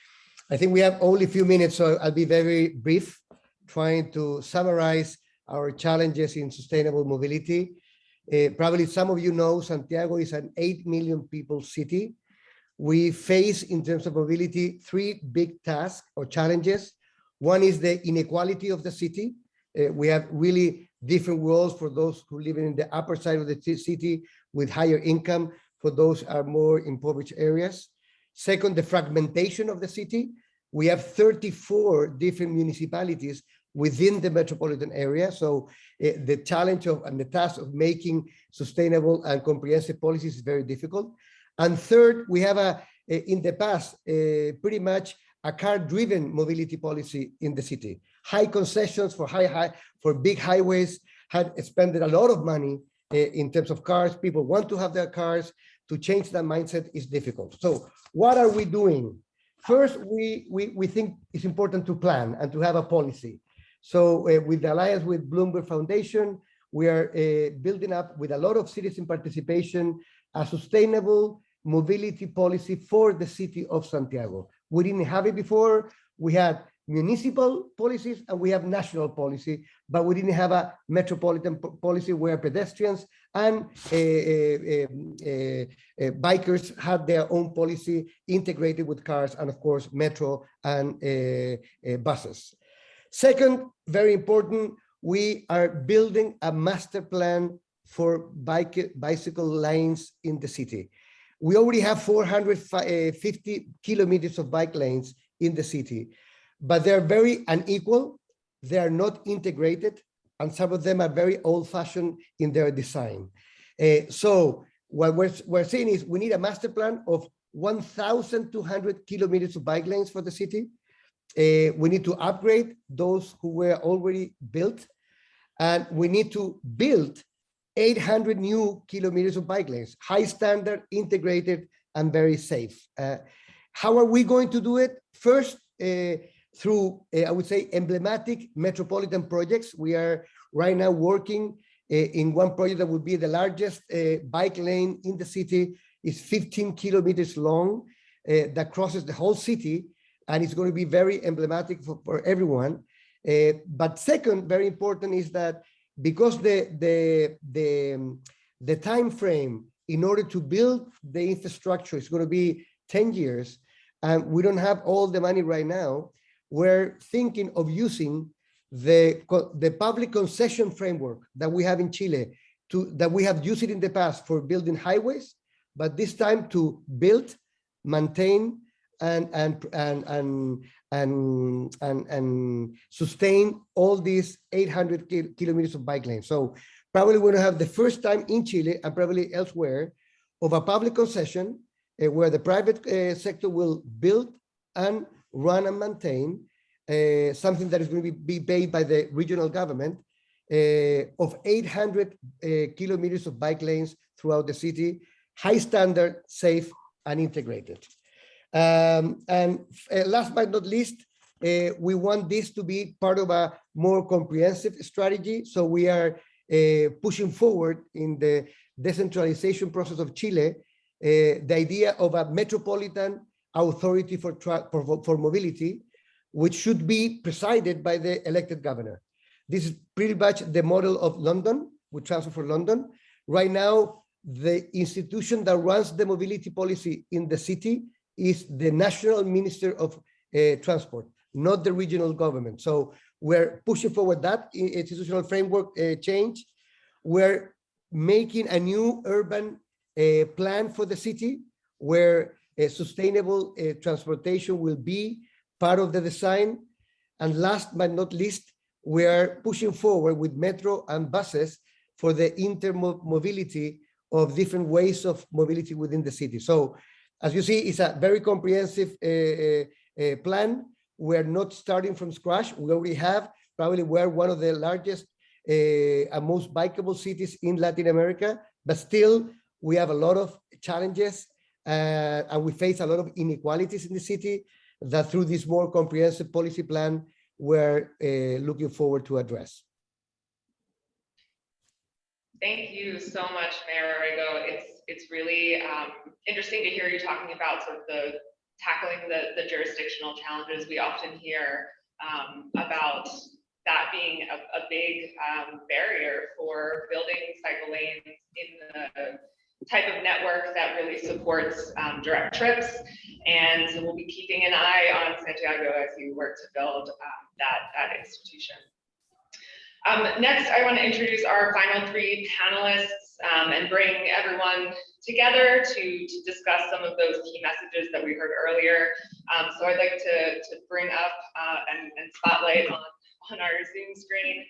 I think we have only a few minutes, so I'll be very brief, trying to summarize our challenges in sustainable mobility. Probably some of you know Santiago is an 8 million people city. We face, in terms of mobility, 3 big tasks or challenges. One is the inequality of the city. We have really different worlds for those who live in the upper side of the city with higher income, for those are more impoverished areas. Second, the fragmentation of the city. We have 34 different municipalities within the metropolitan area. So the challenge and the task of making sustainable and comprehensive policies is very difficult. And third, we have in the past, pretty much a car-driven mobility policy in the city. High concessions for big highways had expended a lot of money in terms of cars. People want to have their cars. To change that mindset is difficult. So what are we doing? First, we think it's important to plan and to have a policy. So with the alliance with Bloomberg Foundation, we are building up with a lot of citizen participation, a sustainable mobility policy for the city of Santiago. We didn't have it before. We had municipal policies and we have national policy, but we didn't have a metropolitan policy where pedestrians and bikers had their own policy integrated with cars and of course metro and buses. Second, very important, we are building a master plan for bicycle lanes in the city. We already have 450 kilometers of bike lanes in the city, but they're very unequal. They are not integrated, and some of them are very old-fashioned in their design. So what we're saying is we need a master plan of 1,200 kilometers of bike lanes for the city. We need to upgrade those who were already built, and we need to build 800 new kilometers of bike lanes, high standard, integrated, and very safe. How are we going to do it? First, through, I would say, emblematic metropolitan projects. We are right now working in one project that would be the largest bike lane in the city. It's 15 kilometers long, that crosses the whole city, and it's going to be very emblematic for everyone. But second, very important is that because the time frame in order to build the infrastructure is going to be 10 years, and we don't have all the money right now, we're thinking of using the public concession framework that we have in Chile, that we have used it in the past for building highways, but this time to build, maintain, and sustain all these 800 kilometers of bike lanes. So probably we're going to have the first time in Chile and probably elsewhere of a public concession where the private sector will build and run and maintain something that is going to be paid by the regional government of 800 kilometers of bike lanes throughout the city, high standard, safe, and integrated. And last but not least, we want this to be part of a more comprehensive strategy. So we are pushing forward in the decentralization process of Chile, the idea of a metropolitan authority for mobility, which should be presided by the elected governor. This is pretty much the model of London, with Transport for London. Right now, the institution that runs the mobility policy in the city is the National Minister of Transport, not the regional government. So we're pushing forward that institutional framework change. We're making a new urban plan for the city where sustainable transportation will be part of the design. And last but not least, we are pushing forward with metro and buses for the intermobility of different ways of mobility within the city. So as you see, it's a very comprehensive plan. We're not starting from scratch. We already have, probably we're one of the largest and most bikeable cities in Latin America, but still we have a lot of challenges and we face a lot of inequalities in the city that through this more comprehensive policy plan, we're looking forward to address. Thank you so much, Mayor Orego. It's really interesting to hear you talking about sort of tackling the jurisdictional challenges. We often hear about that being a big barrier for building cycle lanes in the type of network that really supports direct trips. And we'll be keeping an eye on Santiago as you work to build that institution. Next, I want to introduce our final three panelists and bring everyone together to discuss some of those key messages that we heard earlier. So I'd like to bring up and spotlight on our Zoom screen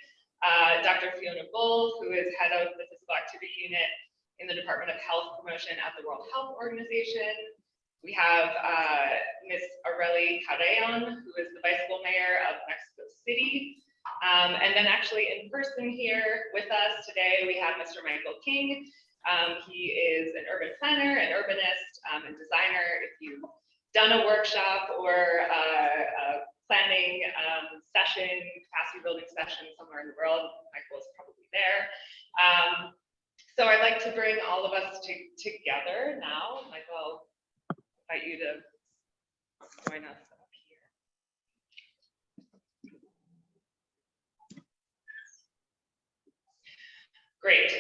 Dr. Fiona Bull, who is head of the Physical Activity Unit in the Department of Health Promotion at the World Health Organization. We have Ms. Arely Carreon, who is the bicycle mayor of Mexico City. And then actually in person here with us today, we have Mr. Michael King. He is an urban planner, an urbanist, and designer. If you've done a workshop or a planning session, capacity building session somewhere in the world, Michael is probably there. So I'd like to bring all of us together now. Michael, invite you to join us up here. Great.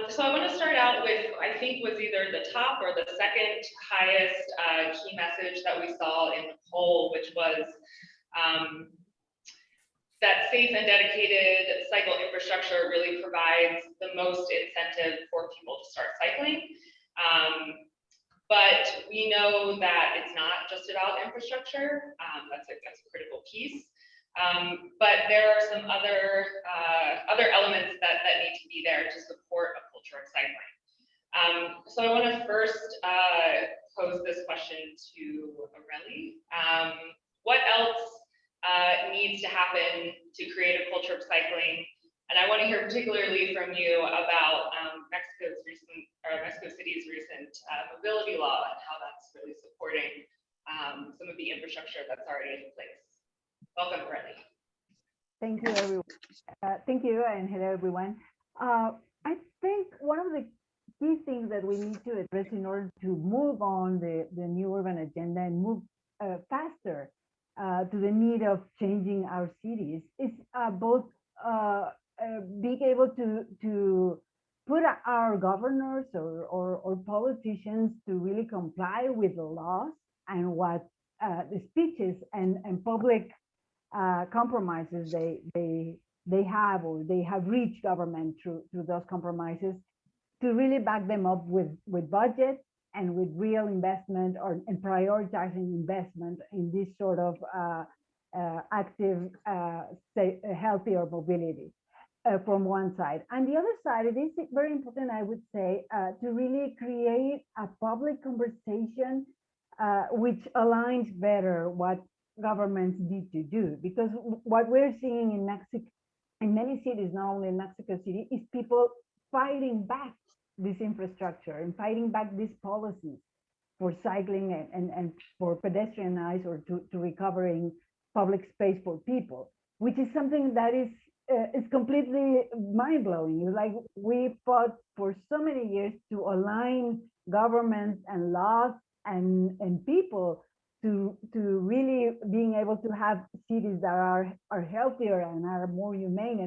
So I want to start out with, I think, was either the top or the second highest key message that we saw in the poll, which was that safe and dedicated cycle infrastructure really provides the most incentive for people to start cycling. But we know that it's not just about infrastructure. That's a critical piece. But there are some other elements that need to be there to support a culture of cycling. So I want to first pose this question to Aurelie. What else needs to happen to create a culture of cycling? And I want to hear particularly from you about Mexico City's recent mobility law and how that's really supporting some of the infrastructure that's already in place. Welcome, Aurelie. Thank you, everyone. Thank you, and hello, everyone. I think one of the key things that we need to address in order to move on the new urban agenda and move faster to the need of changing our cities is both being able to put our governors or politicians to really comply with the laws and what the speeches and public compromises they have or they have reached government through those compromises, to really back them up with budget and with real investment and prioritizing investment in this sort of active, healthier mobility from one side. And the other side, it is very important, I would say, to really create a public conversation which aligns better what governments need to do. Because what we're seeing in Mexico, in many cities, not only in Mexico City, is people fighting back this infrastructure and fighting back these policies for cycling and for pedestrianized or to recovering public space for people, which is something that is completely mind-blowing. It's like we fought for so many years to align governments and laws and people to really being able to have cities that are healthier and are more humane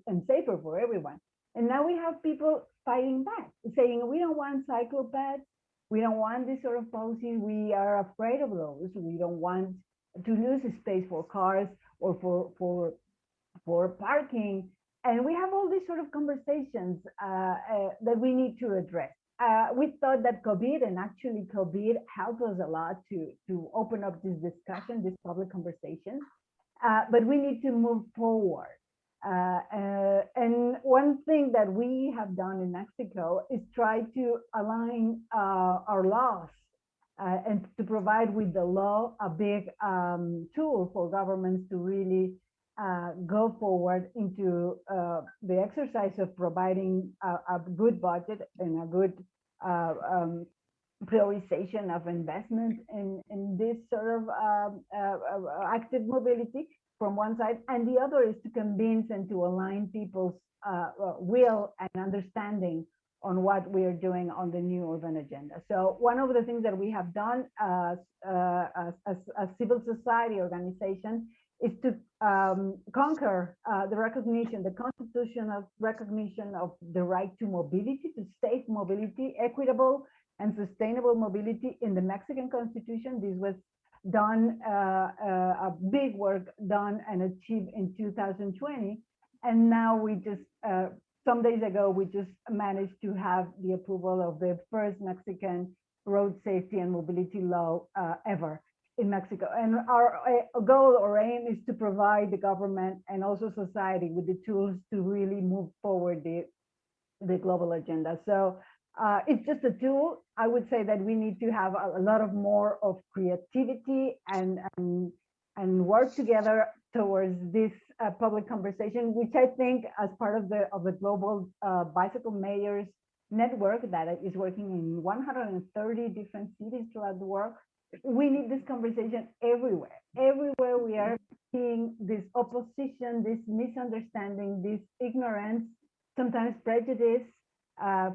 and safer for everyone. And now we have people fighting back, saying we don't want cyclopaths, we don't want this sort of policies, we are afraid of those, we don't want to lose space for cars or for parking. And we have all these sort of conversations that we need to address. We thought that COVID, and actually COVID helped us a lot to open up this discussion, this public conversation, but we need to move forward. And one thing that we have done in Mexico is try to align our laws and to provide with the law a big tool for governments to really go forward into the exercise of providing a good budget and a good prioritization of investment in this sort of active mobility from one side, and the other is to convince and to align people's will and understanding on what we are doing on the new urban agenda. So one of the things that we have done as a civil society organization is to conquer the constitutional recognition of the right to mobility, to safe mobility, equitable and sustainable mobility in the Mexican Constitution. This was done, a big work done and achieved in 2020. And now we just, some days ago, we just managed to have the approval of the first Mexican road safety and mobility law ever in Mexico. And our goal or aim is to provide the government and also society with the tools to really move forward the global agenda. So it's just a tool. I would say that we need to have a lot of more of creativity and work together towards this public conversation, which I think as part of the global bicycle mayors network that is working in 130 different cities throughout the world. We need this conversation everywhere. Everywhere we are seeing this opposition, this misunderstanding, this ignorance, sometimes prejudice,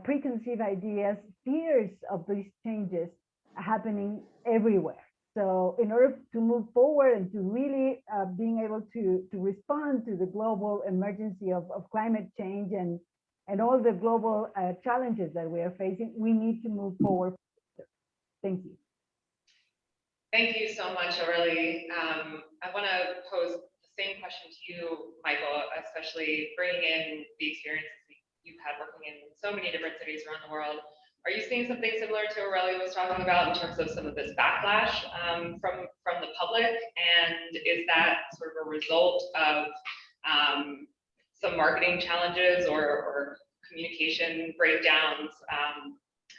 preconceived ideas, fears of these changes happening everywhere. So in order to move forward and to really being able to respond to the global emergency of climate change and all the global challenges that we are facing, we need to move forward. Thank you. Thank you so much, Aurelie. I want to pose the same question to you, Michael, especially bringing in the experiences that you've had working in so many different cities around the world. Are you seeing something similar to Aurelie was talking about in terms of some of this backlash from the public? And is that sort of a result of some marketing challenges or communication breakdowns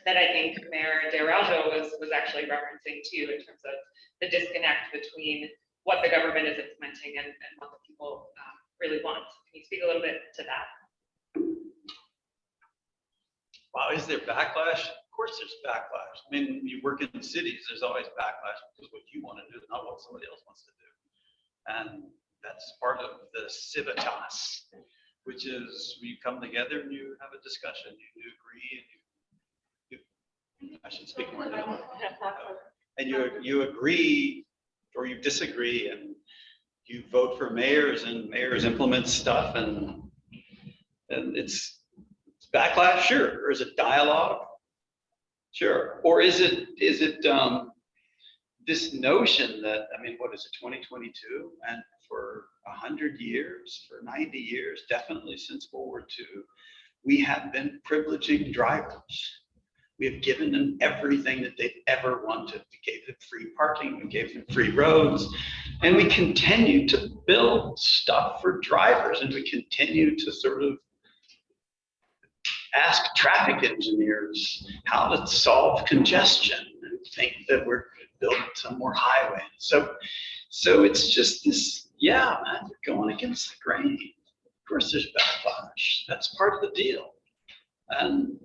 that I think Mayor De Oraljo was actually referencing too, in terms of the disconnect between what the government is implementing and what the people really want? Can you speak a little bit to that? Wow, is there backlash? Of course there's backlash. I mean, you work in cities, there's always backlash because what you want to do is not what somebody else wants to do. And that's part of the civitas, which is you come together and you have a discussion, you agree, and I should speak more now. And you agree or you disagree, and you vote for mayors, and mayors implement stuff, and it's backlash, sure. Or is it dialogue? Sure. Or is it this notion that, I mean, what is it, 2022? And for 100 years, for 90 years, definitely since World War II, we have been privileging drivers. We have given them everything that they've ever wanted. We gave them free parking, we gave them free roads, and we continue to build stuff for drivers, and we continue to sort of ask traffic engineers how to solve congestion and think that we're building some more highways. So it's just this, yeah, man, you're going against the grain. Of course there's backlash. That's part of the deal. And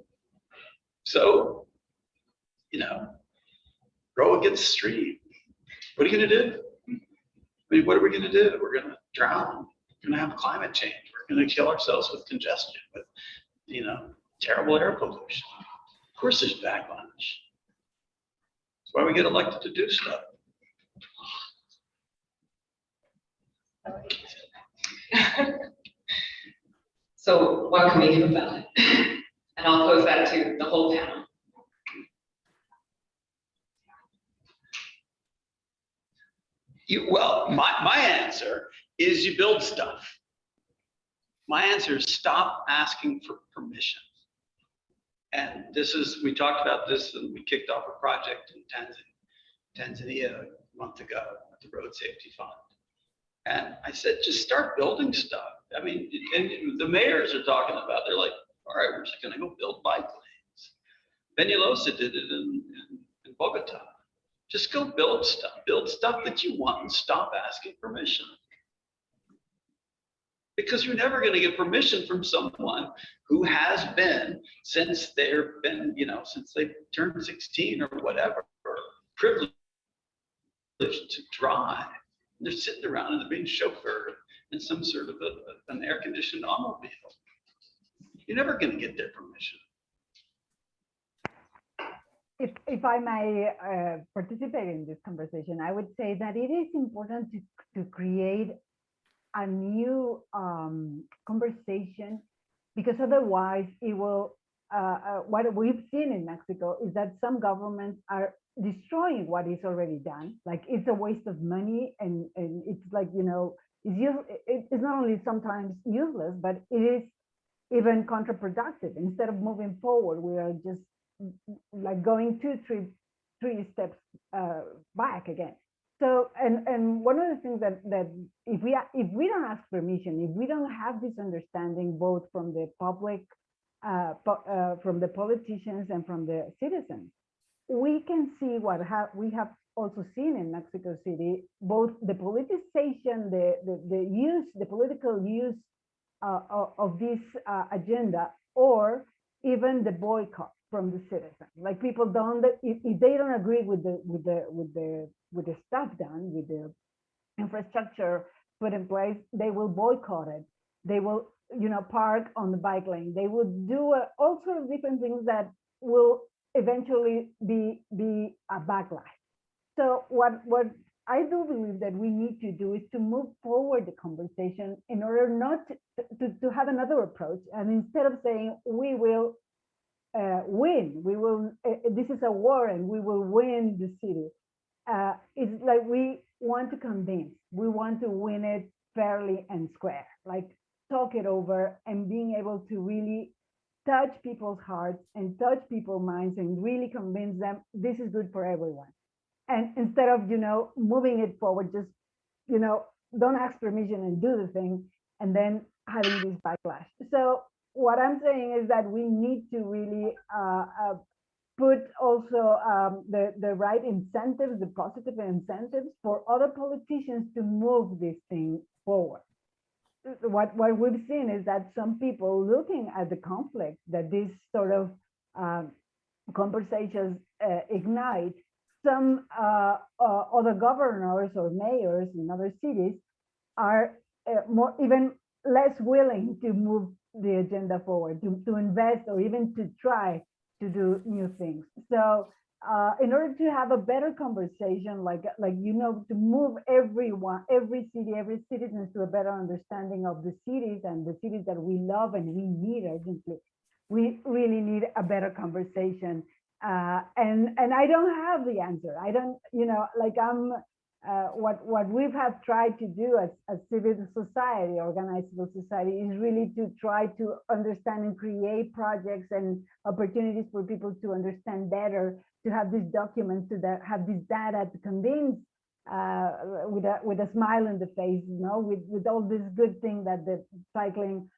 so, you know, row against the stream. What are you going to do? I mean, what are we going to do? We're going to drown. We're going to have climate change. We're going to kill ourselves with congestion, with, you know, terrible air pollution. Of course there's backlash. That's why we get elected to do stuff. So what can we do about it? And I'll pose that to the whole panel. Well, my answer is you build stuff. My answer is stop asking for permission. And this is, we talked about this and we kicked off a project in Tanzania a month ago with the Road Safety Fund. And I said, just start building stuff. I mean, and the mayors are talking about, they're like, all right, we're just gonna go build bike lanes. Penelosa did it in Bogota. Just go build stuff that you want and stop asking permission. Because you're never going to get permission from someone who has been, since they've been, you know, since they turned 16 or whatever, privileged to drive. And they're sitting around and they're being chauffeured in some sort of an air-conditioned automobile. You're never going to get their permission. If I may participate in this conversation, I would say that it is important to create a new conversation, because otherwise it will, what we've seen in Mexico is that some governments are destroying what is already done. Like, it's a waste of money, and it's like, you know, it's not only sometimes useless, but it is even counterproductive. Instead of moving forward, we are just like going three steps back again. So, and one of the things that if we don't ask permission, if we don't have this understanding both from the public, from the politicians and from the citizens, we can see what we have also seen in Mexico City, both the politicization, the political use of this agenda, or even the boycott from the citizens. Like, people don't, if they don't agree with the stuff done, with the infrastructure put in place, they will boycott it. They will park on the bike lane. They would do all sorts of different things that will eventually be a backlash. So what I do believe that we need to do is to move forward the conversation in order not to have another approach. And instead of saying we will win, this is a war and we will win the city. It's like we want to convince, we want to win it fairly and square, like talk it over and being able to really touch people's hearts and touch people's minds and really convince them this is good for everyone. And instead of, moving it forward, just, don't ask permission and do the thing and then having this backlash. So what I'm saying is that we need to really put also the right incentives, the positive incentives for other politicians to move this thing forward. What we've seen is that some people looking at the conflict that these sort of conversations ignite, some other governors or mayors in other cities are even less willing to move the agenda forward, to invest or even to try to do new things. So in order to have a better conversation, to move every citizen to a better understanding of the cities and the cities that we love and we need urgently, we really need a better conversation. And I don't have the answer. I don't, what we've have tried to do as civil society, organized civil society, is really to try to understand and create projects and opportunities for people to understand better, to have these documents, to have this data to convince with a smile on the face, with all this good thing that the cycling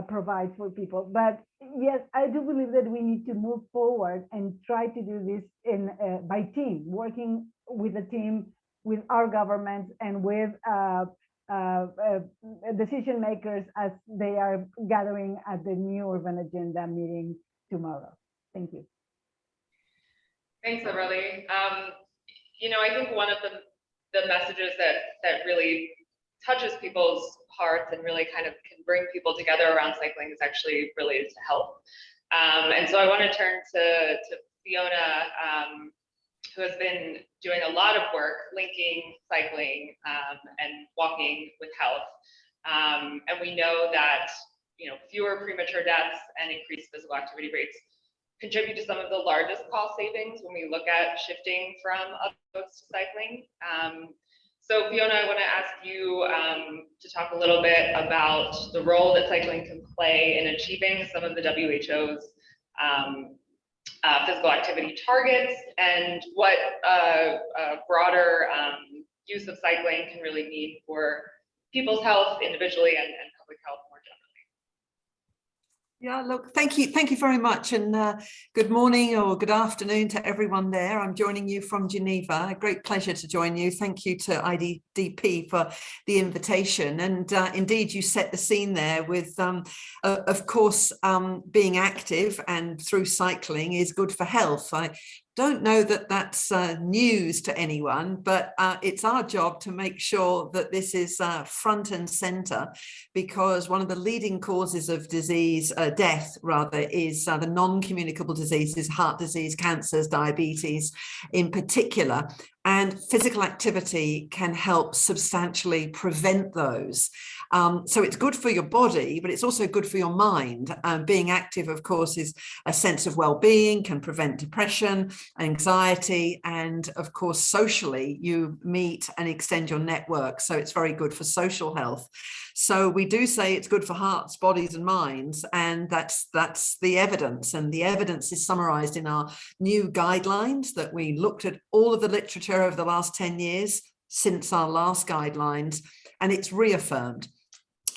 provides for people. But yes, I do believe that we need to move forward and try to do this by team, working with a team, with our governments and with decision makers as they are gathering at the New Urban Agenda meeting tomorrow. Thank you. Thanks, Aurelie. I think one of the messages that really touches people's hearts and really kind of can bring people together around cycling is actually related to health. And so I want to turn to Fiona, who has been doing a lot of work linking cycling and walking with health. And we know that fewer premature deaths and increased physical activity rates contribute to some of the largest cost savings when we look at shifting from other to cycling. So Fiona, I want to ask you to talk a little bit about the role that cycling can play in achieving some of the WHO's physical activity targets and what broader use of cycling can really mean for people's health individually and public health more generally. Yeah, look, thank you very much, and good morning or good afternoon to everyone there. I'm joining you from Geneva. A great pleasure to join you. Thank you to ITDP for the invitation. And indeed, you set the scene there with, of course, being active and through cycling is good for health. I don't know that that's news to anyone, but it's our job to make sure that this is front and center, because one of the leading causes of disease, death rather, is the non-communicable diseases, heart disease, cancers, diabetes in particular. And physical activity can help substantially prevent those. So it's good for your body, but it's also good for your mind. Being active, of course, is a sense of well-being, can prevent depression, anxiety, and of course, socially, you meet and extend your network. So it's very good for social health. So we do say it's good for hearts, bodies, and minds, and that's the evidence. And the evidence is summarized in our new guidelines that we looked at all of the literature over the last 10 years since our last guidelines, and it's reaffirmed.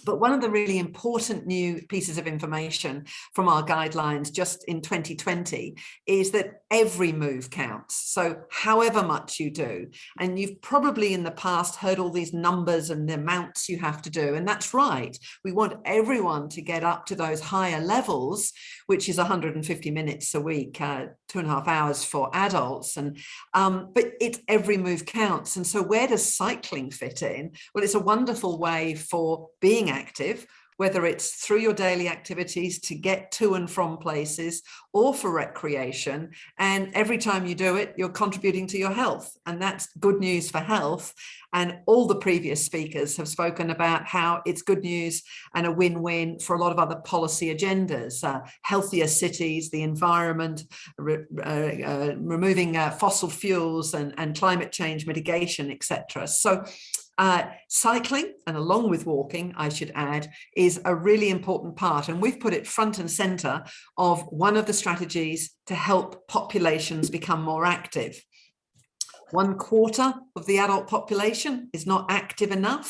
But one of the really important new pieces of information from our guidelines just in 2020 is that every move counts. So however much you do, and you've probably in the past heard all these numbers and the amounts you have to do, and that's right. We want everyone to get up to those higher levels, which is 150 minutes a week, 2.5 hours for adults. And but it's every move counts. And so where does cycling fit in? Well, it's a wonderful way for being active, whether it's through your daily activities to get to and from places or for recreation. And every time you do it, you're contributing to your health. And that's good news for health. And all the previous speakers have spoken about how it's good news and a win-win for a lot of other policy agendas, healthier cities, the environment, removing fossil fuels and climate change mitigation, etc. So cycling, and along with walking, I should add, is a really important part. And we've put it front and center of one of the strategies to help populations become more active. 1/4 of the adult population is not active enough,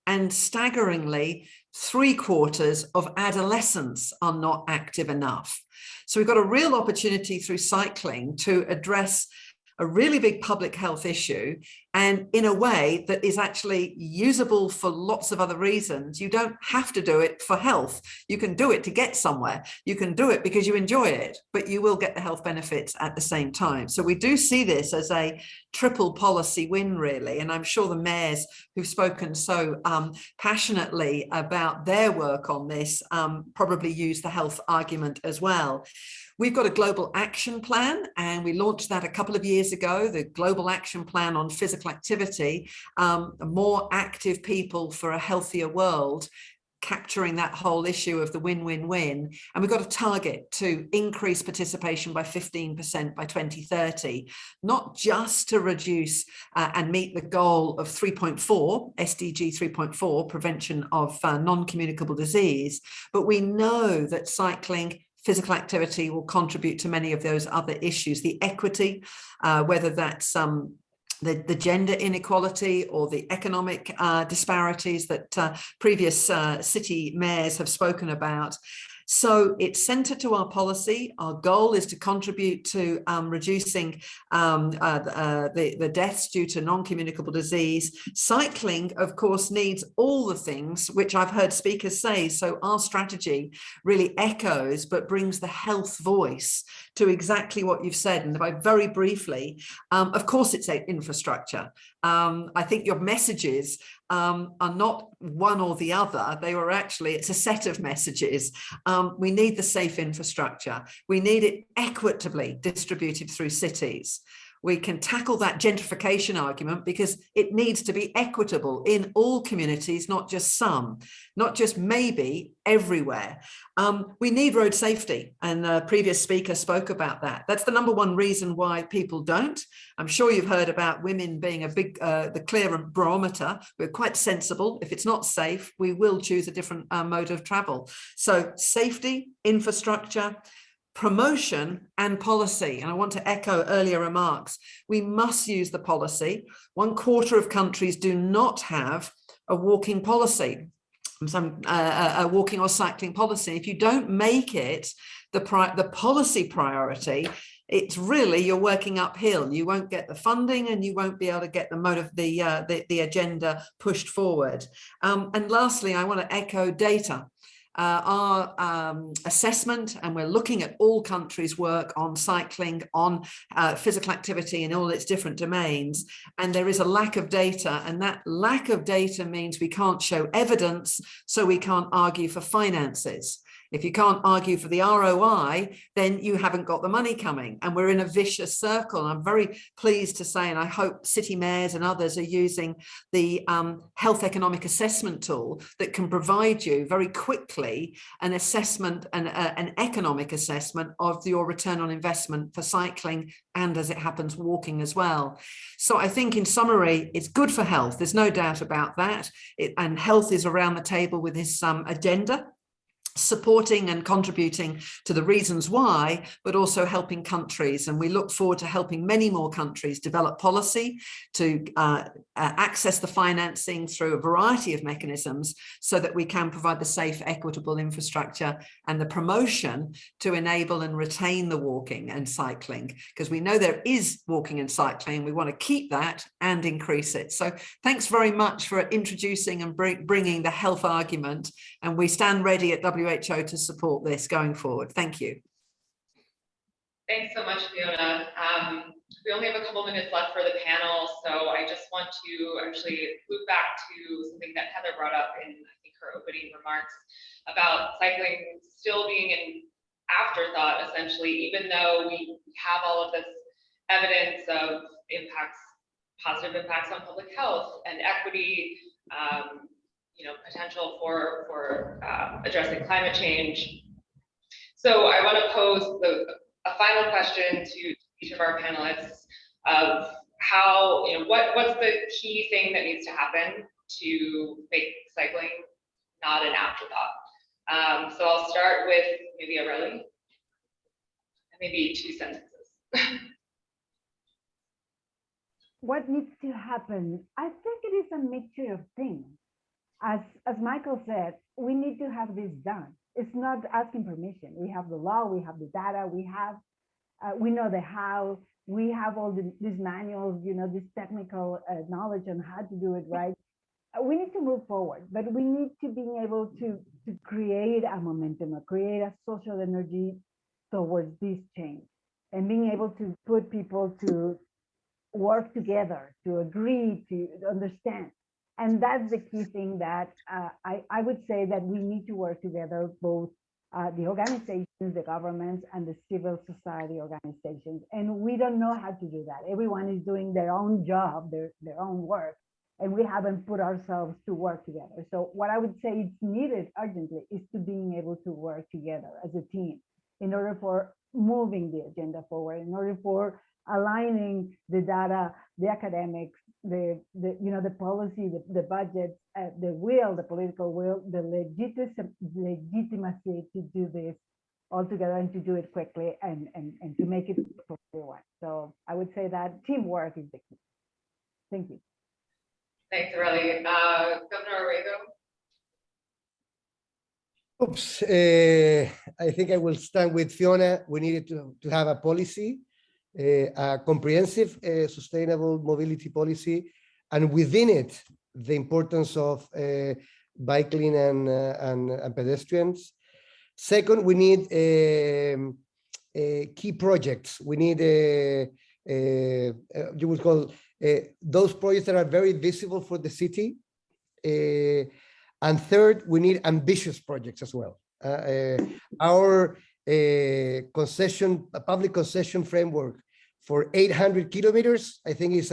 and staggeringly, 3/4 of adolescents are not active enough. So we've got a real opportunity through cycling to address a really big public health issue, and in a way that is actually usable for lots of other reasons. You don't have to do it for health. You can do it to get somewhere. You can do it because you enjoy it, but you will get the health benefits at the same time. So we do see this as a triple policy win, really. And I'm sure the mayors who've spoken so passionately about their work on this probably use the health argument as well. We've got a global action plan, and we launched that a couple of years ago, the global action plan on physical activity, more active people for a healthier world, capturing that whole issue of the win-win-win. And we've got a target to increase participation by 15% by 2030, not just to reduce and meet the goal of 3.4, SDG 3.4, prevention of non-communicable disease, but we know that cycling, physical activity will contribute to many of those other issues, the equity, whether that's the gender inequality or the economic disparities that previous city mayors have spoken about. So it's centered to our policy. Our goal is to contribute to reducing the deaths due to non-communicable disease. Cycling, of course, needs all the things which I've heard speakers say. So our strategy really echoes, but brings the health voice to exactly what you've said. And if I very briefly, of course, it's infrastructure. I think your messages are not one or the other. They were actually, it's a set of messages. We need the safe infrastructure. We need it equitably distributed through cities. We can tackle that gentrification argument because it needs to be equitable in all communities, not just some, not just maybe everywhere. We need road safety, and the previous speaker spoke about that. That's the #1 reason why people don't. I'm sure you've heard about women being a big, the clear barometer. We're quite sensible. If it's not safe, we will choose a different mode of travel. So safety, infrastructure, promotion and policy. And I want to echo earlier remarks. We must use the policy. 1/4 of countries do not have a walking policy, a walking or cycling policy. If you don't make it the policy priority, it's really, you're working uphill. You won't get the funding and you won't be able to get the agenda pushed forward. And lastly, I want to echo data. Our assessment, and we're looking at all countries' work on cycling, on physical activity in all its different domains, and there is a lack of data, and that lack of data means we can't show evidence, so we can't argue for finances. If you can't argue for the ROI, then you haven't got the money coming, and we're in a vicious circle. I'm very pleased to say, and I hope city mayors and others are using the health economic assessment tool that can provide you very quickly an assessment and an economic assessment of your return on investment for cycling and, as it happens, walking as well. So I think in summary, it's good for health. There's no doubt about that. And health is around the table with this agenda, supporting and contributing to the reasons why, but also helping countries. And we look forward to helping many more countries develop policy to access the financing through a variety of mechanisms so that we can provide the safe, equitable infrastructure and the promotion to enable and retain the walking and cycling, because we know there is walking and cycling. We want to keep that and increase it. So thanks very much for introducing and bringing the health argument. And we stand ready at WHO to support this going forward. Thank you. Thanks so much, Fiona. We only have a couple minutes left for the panel, so I just want to actually loop back to something that Heather brought up in, I think, her opening remarks about cycling still being an afterthought, essentially, even though we have all of this evidence of impacts, positive impacts on public health and equity, potential for addressing climate change. So I want to pose a final question to each of our panelists of how, what's the key thing that needs to happen to make cycling not an afterthought? So I'll start with maybe Aurelie, maybe 2 sentences. What needs to happen? I think it is a mixture of things. As Michael said, we need to have this done. It's not asking permission. We have the law, we have the data, we know the how, we have all these manuals, this technical knowledge on how to do it right. We need to move forward, but we need to be able to create a momentum, create a social energy towards this change, and being able to put people to work together, to agree, to understand. And that's the key thing that I would say that we need to work together, both the organizations, the governments, and the civil society organizations. And we don't know how to do that. Everyone is doing their own job, their own work, and we haven't put ourselves to work together. So what I would say is needed urgently is to being able to work together as a team in order for moving the agenda forward, in order for aligning the data, the academics, the policy, the budget, the will, the political will, the legitimacy to do this all together and to do it quickly and to make it for everyone. So I would say that teamwork is the key. Thank you. Thanks, Aurelie. Governor Orego. Oops, I think I will stand with Fiona. We needed to have a policy, a comprehensive, sustainable mobility policy, and within it, the importance of bike lane and pedestrians. Second, we need key projects. We need you would call those projects that are very visible for the city. And third, we need ambitious projects as well. Our public concession framework for 800 kilometers, I think is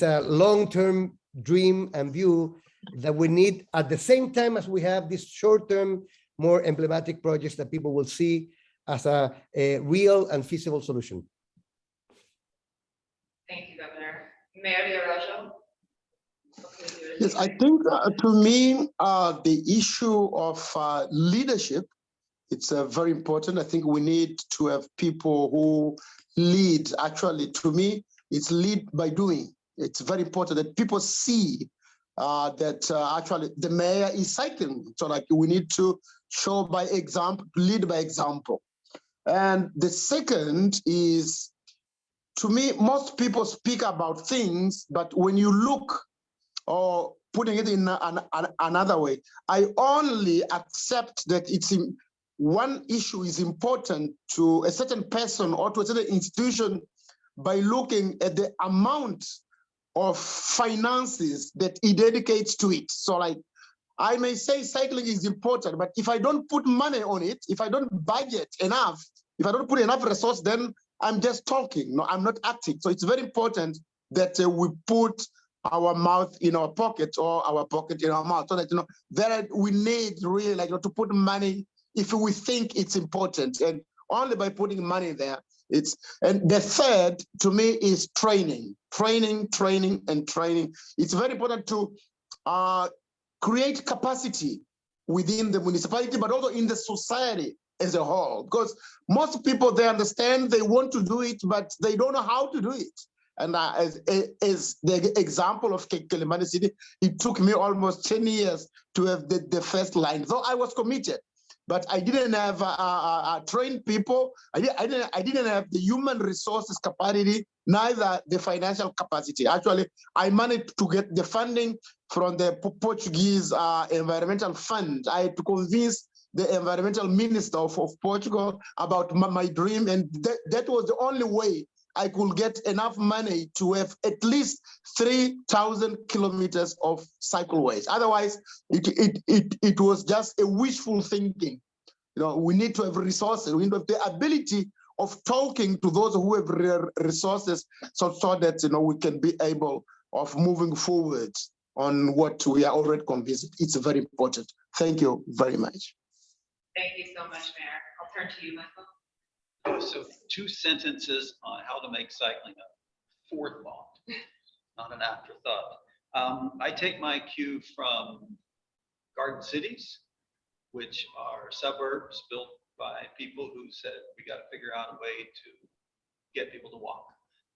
a long-term dream and view that we need at the same time as we have these short-term, more emblematic projects that people will see as a real and feasible solution. Thank you, Governor. Mayor De Oraljo. Yes, I think to me, the issue of leadership, it's very important. I think we need to have people who lead. Actually, to me, it's lead by doing. It's very important that people see that actually the mayor is cycling. So like we need to show by example, lead by example. And the second is, to me, most people speak about things, but when you look, or putting it in another way, I only accept that one issue is important to a certain person or to a certain institution by looking at the amount of finances that it dedicates to it. So like, I may say cycling is important, but if I don't put money on it, if I don't budget enough, if I don't put enough resource, then I'm just talking. No, I'm not acting. So it's very important that we put our mouth in our pocket or our pocket in our mouth, so that that we need really to put money if we think it's important, and only by putting money there. And the third to me is training. It's very important to create capacity within the municipality, but also in the society as a whole, because most people, they understand, they want to do it, but they don't know how to do it. And as the example of Kilimani City, it took me almost 10 years to have the first line. Though I was committed, but I didn't have trained people. I didn't have the human resources capacity, neither the financial capacity. Actually, I managed to get the funding from the Portuguese environmental fund. I had to convince the environmental minister of Portugal about my dream, and that was the only way I could get enough money to have at least 3,000 kilometers of cycleways. Otherwise, it was just a wishful thinking. You know, we need to have resources. We need to have the ability of talking to those who have resources, so that, you know, we can be able of moving forward on what we are already convinced. It's very important. Thank you very much. Thank you so much, Mayor. I'll turn to you, Michael. So 2 sentences on how to make cycling a forethought, not an afterthought. I take my cue from garden cities, which are suburbs built by people who said, we got to figure out a way to get people to walk.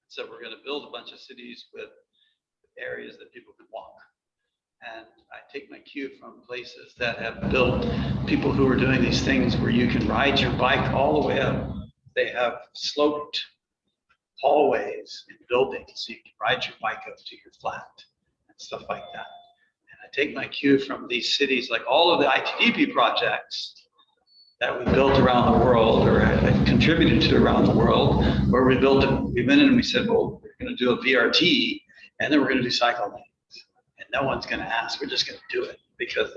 So we're going to build a bunch of cities with areas that people can walk. And I take my cue from places that have built people who are doing these things where you can ride your bike all the way up. They have sloped hallways in buildings, so you can ride your bike up to your flat and stuff like that. And I take my cue from these cities, like all of the ITDP projects that we built around the world, or contributed to around the world, where we built it. We went in and we said, well, we're going to do a VRT, and then we're going to do cycle lanes. And no one's going to ask. We're just going to do it because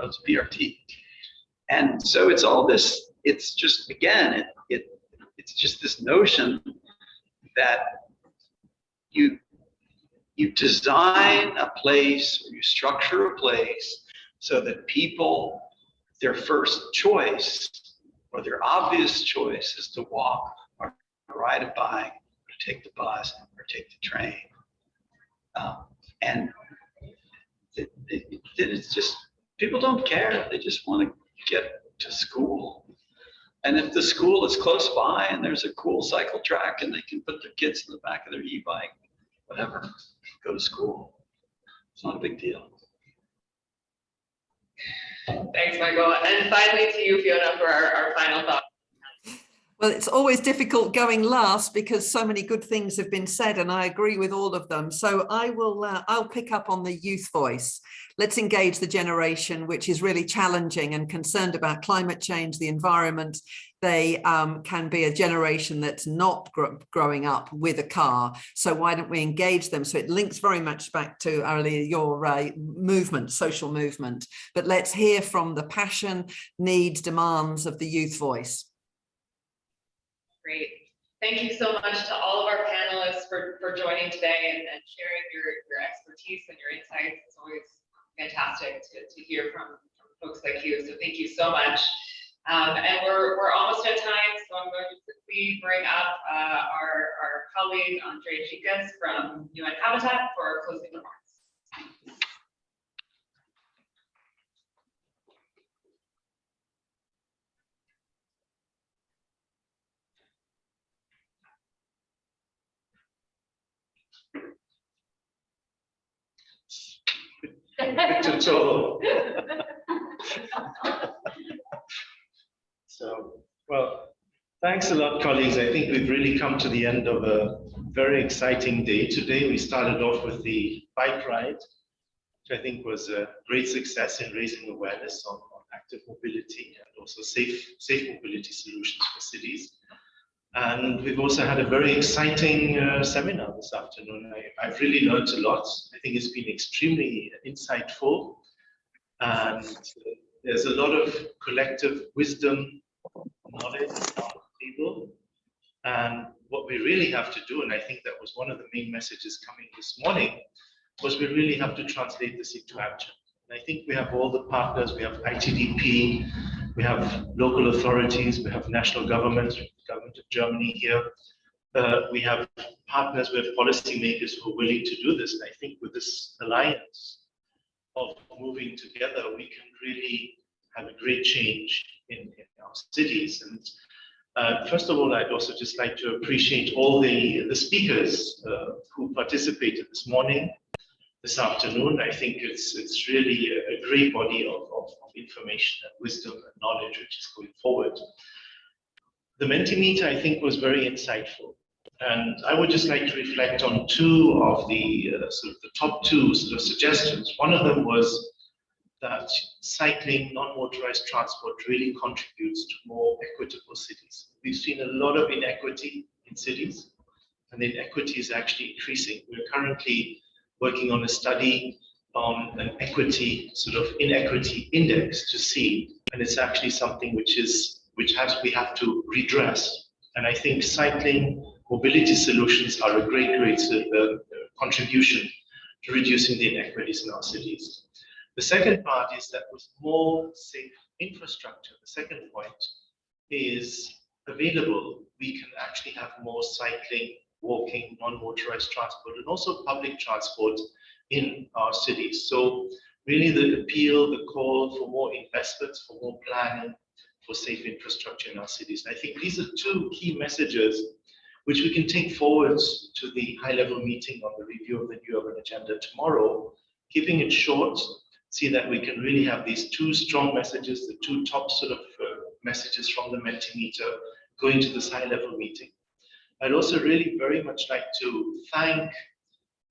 it's VRT. And so it's all this. It's just, again, it's just this notion that you design a place, or you structure a place so that people, their first choice or their obvious choice is to walk or ride a bike or take the bus or take the train. And it's just, people don't care. They just want to get to school. And if the school is close by and there's a cool cycle track and they can put their kids in the back of their e-bike, whatever, go to school. It's not a big deal. Thanks, Michael. And finally to you, Fiona, for our final thought. Well, it's always difficult going last because so many good things have been said, and I agree with all of them. So I'll pick up on the youth voice. Let's engage the generation which is really challenging and concerned about climate change, the environment. They can be a generation that's not growing up with a car. So why don't we engage them? So it links very much back to earlier your movement, social movement. But let's hear from the passion, needs, demands of the youth voice. Great. Thank you so much to all of our panelists for joining today and sharing your expertise and your insights. It's always fantastic to hear from folks like you. So thank you so much. And we're almost at time, so I'm going to quickly bring up our colleague Andre Chicas from UN Habitat for closing remarks. So, well, thanks a lot, colleagues. I think we've really come to the end of a very exciting day today. We started off with the bike ride, which I think was a great success in raising awareness on active mobility and also safe mobility solutions for cities. And we've also had a very exciting seminar this afternoon. I've really learned a lot. I think it's been extremely insightful. And there's a lot of collective wisdom, knowledge on the table. And what we really have to do, and I think that was one of the main messages coming this morning, was we really have to translate this into action. And I think we have all the partners. We have ITDP, we have local authorities, we have national governments, the government of Germany here. We have partners, we have policymakers who are willing to do this. And I think with this alliance of moving together, we can really have a great change in our cities. And first of all, I'd also just like to appreciate all the speakers who participated this morning, this afternoon. I think it's really a great body of information and wisdom and knowledge which is going forward. The Mentimeter, I think, was very insightful. And I would just like to reflect on two of the sort of the top two sort of suggestions. One of them was that cycling, non-motorized transport really contributes to more equitable cities. We've seen a lot of inequity in cities. and the inequity is actually increasing. We're currently working on a study on an equity, sort of inequity index to see, and it's actually something we have to redress. And I think cycling mobility solutions are a great contribution to reducing the inequities in our cities. The second part is that with more safe infrastructure, the second point is available, we can actually have more cycling, walking, non-motorized transport, and also public transport in our cities. So really the appeal, the call for more investments, for more planning, for safe infrastructure in our cities. And I think these are two key messages which we can take forward to the high-level meeting on the review of the new urban agenda tomorrow, keeping it short, see that we can really have these two strong messages, the two top sort of messages from the Mentimeter going to this high-level meeting. I'd also really very much like to thank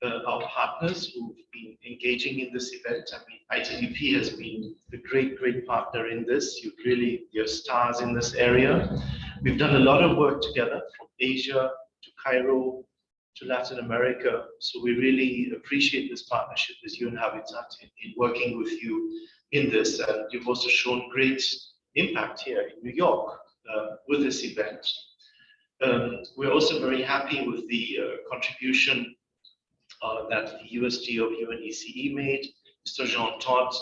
our partners who've been engaging in this event. I mean, ITDP has been a great partner in this. You're stars in this area. We've done a lot of work together from Asia to Cairo to Latin America. So we really appreciate this partnership with UN Habitat in working with you in this. And you've also shown great impact here in New York with this event. We're also very happy with the contribution that the USG of UNECE made. Mr. Todt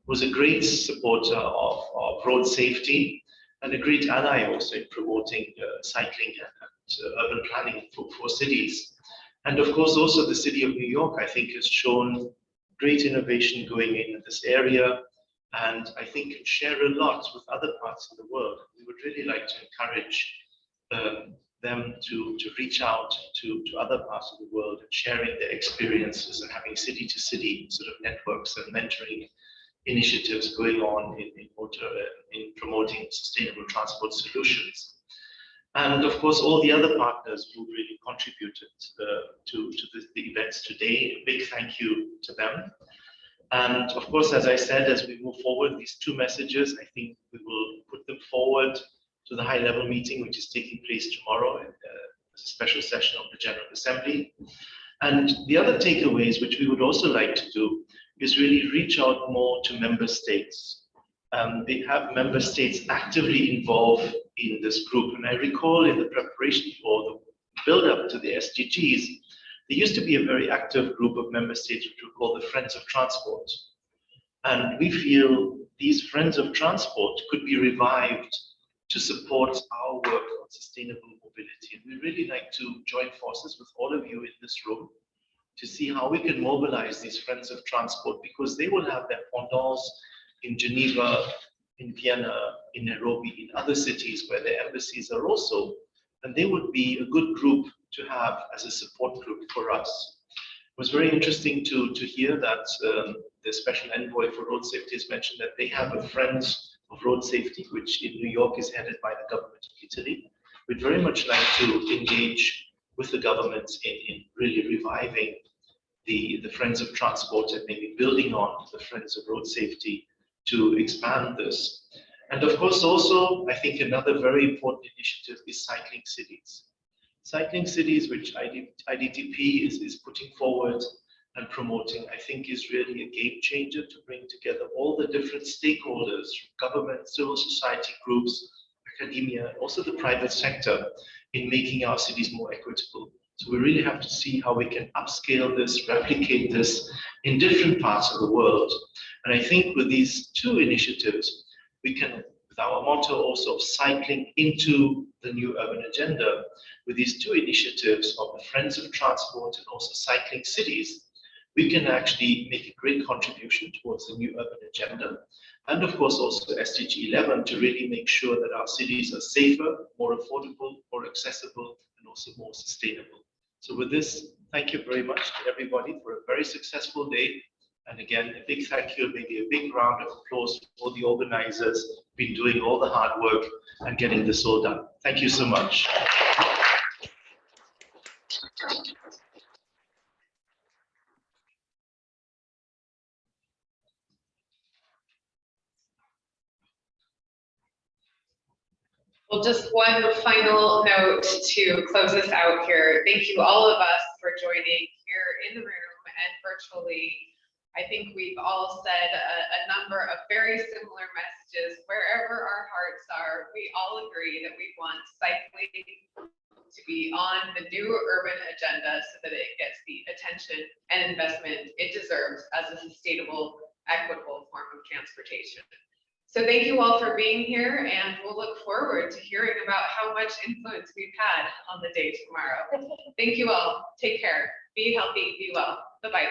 was a great supporter of road safety and a great ally also in promoting cycling and urban planning for cities. And of course, also the city of New York, I think, has shown great innovation going in this area, and I think can share a lot with other parts of the world. We would really like to encourage them to reach out to other parts of the world and sharing their experiences and having city-to-city sort of networks and mentoring initiatives going on in promoting sustainable transport solutions. And of course, all the other partners who really contributed to the events today, a big thank you to them. And of course, as I said, as we move forward, these two messages, I think we will put them forward to the high-level meeting, which is taking place tomorrow as a special session of the General Assembly. And the other takeaways, which we would also like to do, is really reach out more to member states. They have member states actively involved in this group. And I recall in the preparation for the build-up to the SDGs, there used to be a very active group of member states, which we call the Friends of Transport. And we feel these Friends of Transport could be revived to support our work on sustainable mobility. And we really like to join forces with all of you in this room to see how we can mobilize these Friends of Transport, because they will have their pendants in Geneva, in Vienna, in Nairobi, in other cities where their embassies are also, and they would be a good group to have as a support group for us. It was very interesting to hear that the Special Envoy for Road Safety has mentioned that they have a Friends of Road Safety, which in New York is headed by the government of Italy. We'd very much like to engage with the governments in really reviving the Friends of Transport and maybe building on the Friends of Road Safety to expand this. And of course, also, I think another very important initiative is cycling cities. Cycling cities, which IDTP is putting forward and promoting, I think is really a game changer to bring together all the different stakeholders, government, civil society groups, academia, and also the private sector in making our cities more equitable. So we really have to see how we can upscale this, replicate this in different parts of the world. And I think with these two initiatives, we can, with our motto also of cycling into the new urban agenda, with these two initiatives of the Friends of Transport and also cycling cities, we can actually make a great contribution towards the new urban agenda. And of course, also SDG 11 to really make sure that our cities are safer, more affordable, more accessible, and also more sustainable. So with this, thank you very much to everybody for a very successful day. And again, a big thank you, maybe a big round of applause for the organizers who've been doing all the hard work and getting this all done. Thank you so much. Well, just one final note to close us out here. Thank you all of us for joining here in the room and virtually. I think we've all said a number of very similar messages. Wherever our hearts are, we all agree that we want cycling to be on the new urban agenda so that it gets the attention and investment it deserves as a sustainable, equitable form of transportation. So thank you all for being here, and we'll look forward to hearing about how much influence we've had on the day tomorrow. Thank you all. Take care. Be healthy. Be well. Bye-bye.